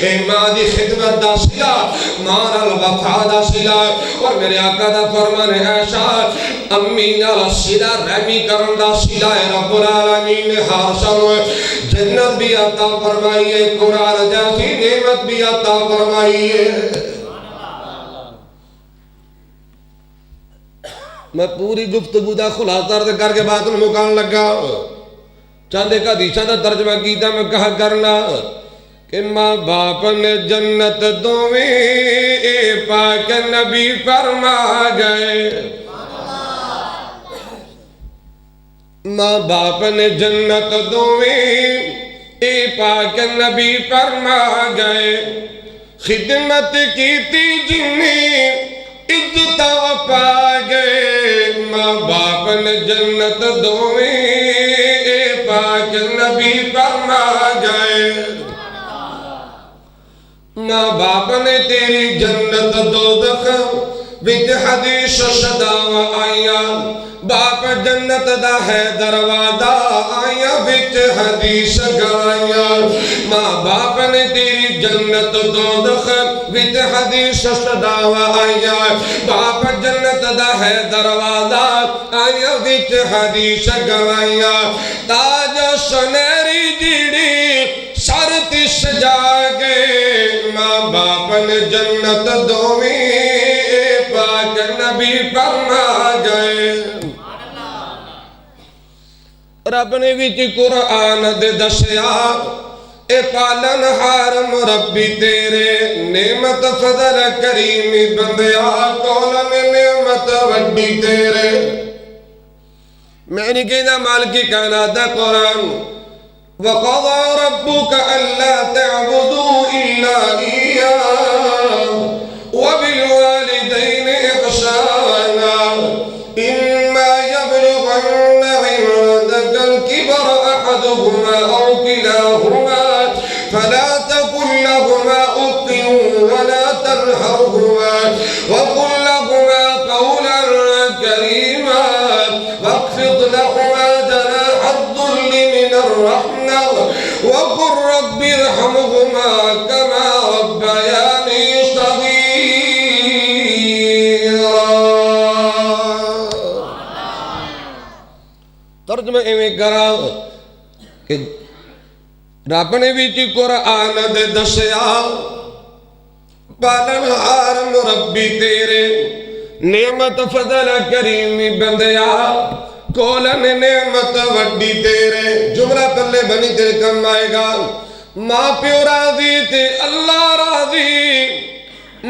اے ماں دی خدمت دا سلا مارا الوفا دا سلا اور میرے آقا دا فرمان ہے ایسا امین السلا رحمی کرن دا سلا رب العالمین نے حارثان جنت بھی عطا فرمائی ہے قرآن جیسی نعمت بھی عطا فرمائی ہے. میں پوری گفتگو دا خلاصہ کر کے بات میں مکان لگا چاندے کا دیشہ دا ترجمہ کیتا میں کہا کرنا کہ ماں باپ نے جنت دویں پاک نبی فرما گئے. ماں باپ نے جنت دویں پاک نبی فرما گئے. خدمت کی تھی جنہیں عزت پا گئے. ماں باپ نے جنت دویں پاک نبی فرما گئے. ماں باپ نے تیری جنت دوزخ وچ حدیث صداواں آئیاں. باپ جنت دا ہے دروازہ آئیاں وچ حدیث گائیاں. ماں باپ نے تیری جنت دوزخ وچ حدیث صداواں آئیاں. باپ جنت دا ہے دروازہ آئیاں وچ حدیث گائیاں. تاج سنہری جیڑی سر تے سجا گئے. ماں باپ نے جنت دویں پاک نبی فرما گئے. رب نے وچ قرآن دے دسیا اے پالن ہار مربی تیرے نعمت فضل کریمی بندیا کولن نعمت وڈی تیرے. میں نہیں کہنا مالکی کائنات دا قرآن وَقَضَى رَبُّكَ أَلَّا تَعْبُدُوا إِلَّا إِيَّاهُ وَبِالْوَالِدَيْنِ إِحْسَانًا إِمَّا يَبْلُغَنَّ عِندَكَ الْكِبَرَ أَحَدُهُمَا أَوْ كِلَاهُمَا فَلَا تَقُل لَّهُمَا أُفٍّ وَلَا تَنْهَرْهُمَا وَقُل لَّهُمَا قَوْلًا كَرِيمًا وَاخْفِضْ لَهُمَا جَنَاحَ الذُّلِّ مِنَ الرَّحْمَةِ وَقُلْ رَبِّ ارْحَمْهُمَا كَمَا رَبَّيَانِي صَغِيرًا. ترجمہ ایویں کرا کہ رب نے بھی قرآن دے دسیا پالن ہار مربی تیرے نعمت فضل کریمی بندیا کولن نعمت وڈی تیرے. جملہ پلے بنی تیرے کم آئے گا. ماں پیو راضی تے اللہ راضی.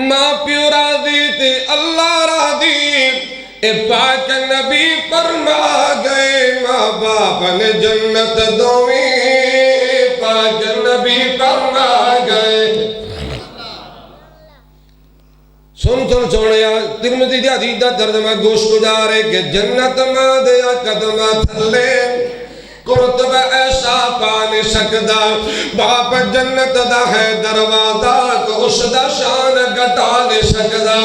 ماں پیو راضی تے اللہ راضی. اے پاک نبی فرما گئے. ماں باپ نے جنت دویں پاک نبی فرما گئے. سن سوڑیا ترمذی دی حدیث دا ترجمہ گوش گزار ہے کہ جنت ماں دیا قدمہ تھلے قرطبہ ایسا پا نہیں سکدا. باپ جنت دا ہے دروازہ کہ اس دا شان گھٹا نہیں سکدا.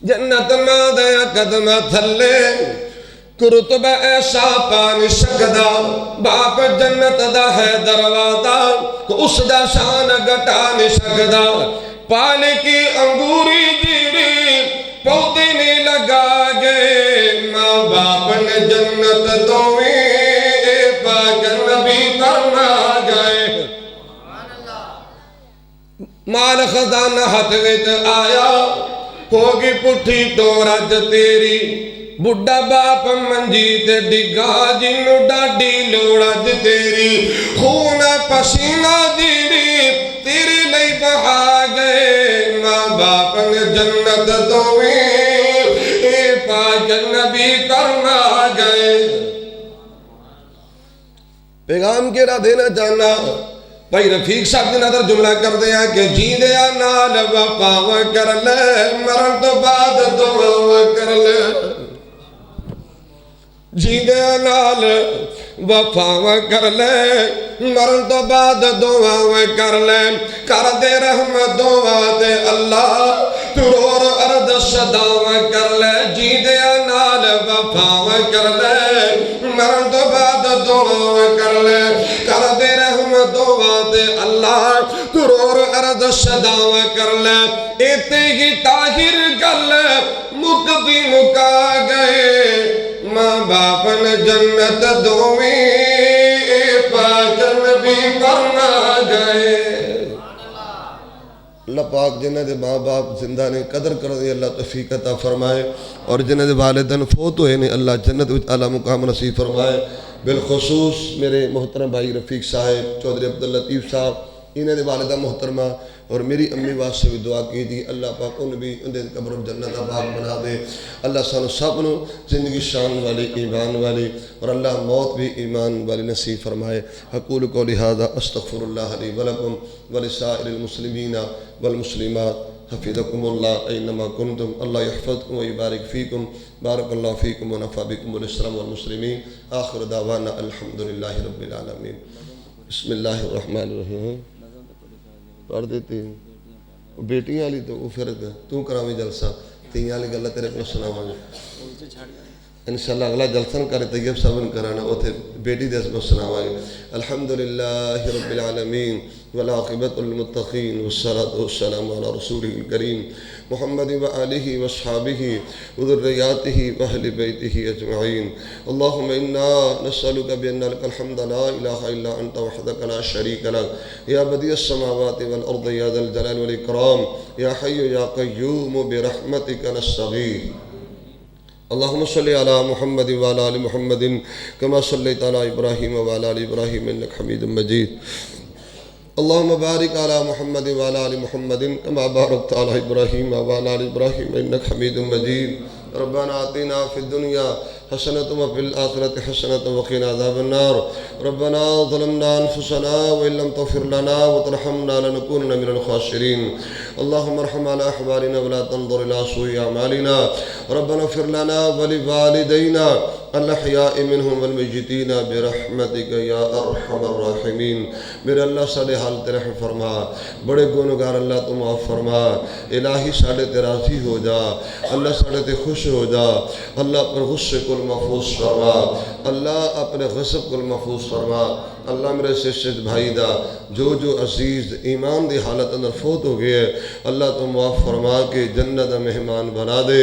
جنت ماں دیا قدمہ تھلے رتبہ ایسا پا نہیں سکدا باپ جنت دا ہے دروازہ اس دا شان گھٹا نہیں سکدا پال کی انگوری جیڑی پودے نہیں لگا گئے ماں باپ نے جنت دویں پاک نبی فرما گئے مال خزانہ ہاتھ وچ آیا ہوگی پٹھی تو رج تیری بڑھا باپ منجی تے ڈگا جنوں ڈاڈی لوڑ اج تیری خون پسینہ جیڑی تیری لئی بہا گئے ماں باپ نے جنت دویں اے پاک نبی کرنا گئے پیغام کیڑا دینا چاہنا بھائی رفیق صاحب دی نظر جملہ کر دیا کہ جیندیا نال وفا کر لے مرن تو بعد دعا کر لے جیندیا نال وفا کر لے مرن تو بعد دعا کر لے کر دے رحمت دعا دے اللہ ترور ارد صداوا کر لے جیندیا نال وفا کر لے مرن تو بعد دعا کر لے کر دے رحمت دعا دے اللہ ترور ارد صداوا کر لے ایتے ہی طاہر گل مکدی مکا گئے ماں باپ نے جنت دویں پاک نبی فرما گئے اللہ پاک جنہ دے ماں باپ زندہ نے قدر کر دے اللہ توفیق عطا فرمائے اور جنہ دے والدین فوت ہوئے نے اللہ جنت وچ اعلیٰ مقام نصیب فرمائے بالخصوص میرے محترم بھائی رفیق صاحب چودھری عبد اللطیف صاحب انہیں دے والدہ محترمہ اور میری امی واسطے بھی دعا کی دی اللہ پاک ان بھی ان دے قبر جنت باغ بنا دے اللہ سانو سب نو زندگی شان والی ایمان والی اور اللہ موت بھی ایمان والی نصیب فرمائے اقول قولی ھذا استغفر اللہ لی ولکم ولسائر المسلمین والمسلمات حفظکم اللہ اینما کنتم اللہ یحفظکم ویبارک فیکم بارک اللہ فیکم ونفع بکم والاسلام والمسلمین آخر دعوانا الحمدللہ رب العالمین بسم اللہ الرحمن الرحیم پڑھ دیتے ہیں بیٹیاں علی تو وہ فرق ہے تو کرامی جلسہ تیاں علی گلہ تیرے پر سنا مانگے انشاءاللہ اگلا جلسہ کرے طیب صاحب کرانا وہ تھے بیٹی دے پر سنا مانگے الحمدللہ رب العالمین والعاقبۃ للمتقین والصلاة والسلام علی رسولہ الکریم محمد وآلہ واصحابہ وذریاتہ واہل بیتہ اجمعین اللہم انا نسألک بأن لک الحمد لا الہ الا انت وحدک لا شریک لک یا بدیع السماوات والارض یا ذا الجلال والاکرام یا حی یا قیوم برحمتک نستغیث اللہم صلی علی محمد وعلی آل محمد کما صلیت علی ابراہیم وعلی آل ابراہیم انک حمید مجید اللہم بارک علی محمد وعلی آل محمد کما بارکت علی ابراہیم وعلی آل ابراہیم انک حمید مجید ربنا آتنا فی الدنیا حسنة وفي الآخرة حسنة وقنا عذاب النار ربنا ظلمنا أنفسنا وإن لم تغفر لنا وترحمنا لنكونن من الخاسرين اللهم ارحم على أحوالنا ولا تنظر إلى سوء أعمالنا ربنا اغفر لنا ولوالدينا الأحياء منهم والميتين برحمتك يا أرحم الراحمين میرے اللہ ساڑے حال تے رحم فرما بڑے گنہگار اللہ تو معاف فرما الہی ساڑے تے راضی ہو جا اللہ ساڑے تے خوش ہو جا اللہ پر غصے کو محفوظ فرما اللہ اپنے غصب کو محفوظ فرما اللہ میرے سشت بھائی دا جو عزیز ایمان دی حالت اندر فوت ہو گئے اللہ تو معاف فرما کے جنت مہمان بنا دے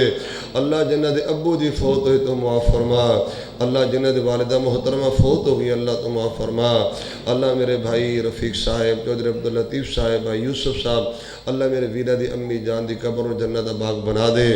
اللہ جنت ابو دی فوت ہوئی تو معاف فرما اللہ جنت والدہ محترمہ فوت ہو گئی اللہ تو معاف فرما اللہ میرے بھائی رفیق صاحب چودھری عبد اللطیف صاحب بھائی یوسف صاحب اللہ میرے ویرہ دی امی جان دی قبر و جنت باغ بنا دے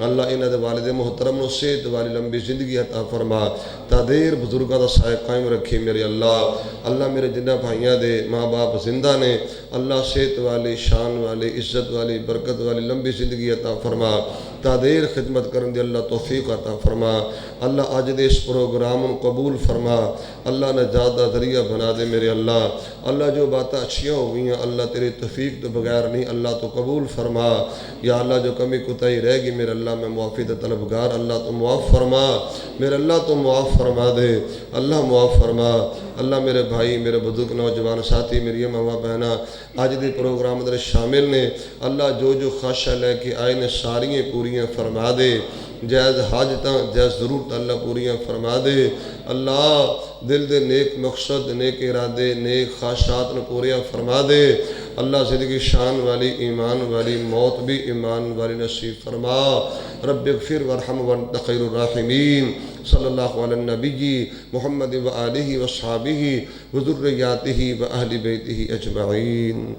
اللہ انہ دے والد محترم و صحت والی لمبی زندگی عطا فرما تادیر بزرگاں دا سائے قائم رکھی میرے اللہ میرے جنہ بھائیاں دے ماں باپ زندہ نے اللہ صحت والی شان والی عزت والی برکت والی لمبی زندگی عطا فرما تادیر خدمت کرن دے اللہ توفیق عطا فرما اللہ آج دے اس پروگرام قبول فرما اللہ نجات دا ذریعہ بنا دے میرے اللہ جو باتیں اچھیاں ہو گئی ہیں اللہ تیری توفیق تو بغیر نہیں اللہ تو قبول فرما یا اللہ جو کمی کوتاہی رہ گی میرے اللہ میں معافی دا طلبگار اللہ تو معاف فرما میرے اللہ تو معاف فرما دے اللہ معاف فرما اللہ میرے بھائی میرے بزرگ نوجوان ساتھی میری ماں بہناں اج دے پروگرام اندر شامل نے اللہ جو خواہشاں لے کے آئے نے ساریاں پوریاں فرما دے جائز حاجتاں جائز ضرورت اللہ پوریاں فرما دے اللہ دل دے نیک مقصد نیک ارادے نیک خواہشات پوریاں فرما دے اللہ زندگی شان والی ایمان والی موت بھی ایمان والی نصیب فرما رب اغفر وارحم وانت خیر الراحمین صلی اللہ علی النبی محمد و آلہ و صحابہ و ذریاتہ و اہل بیتہ اجمعین.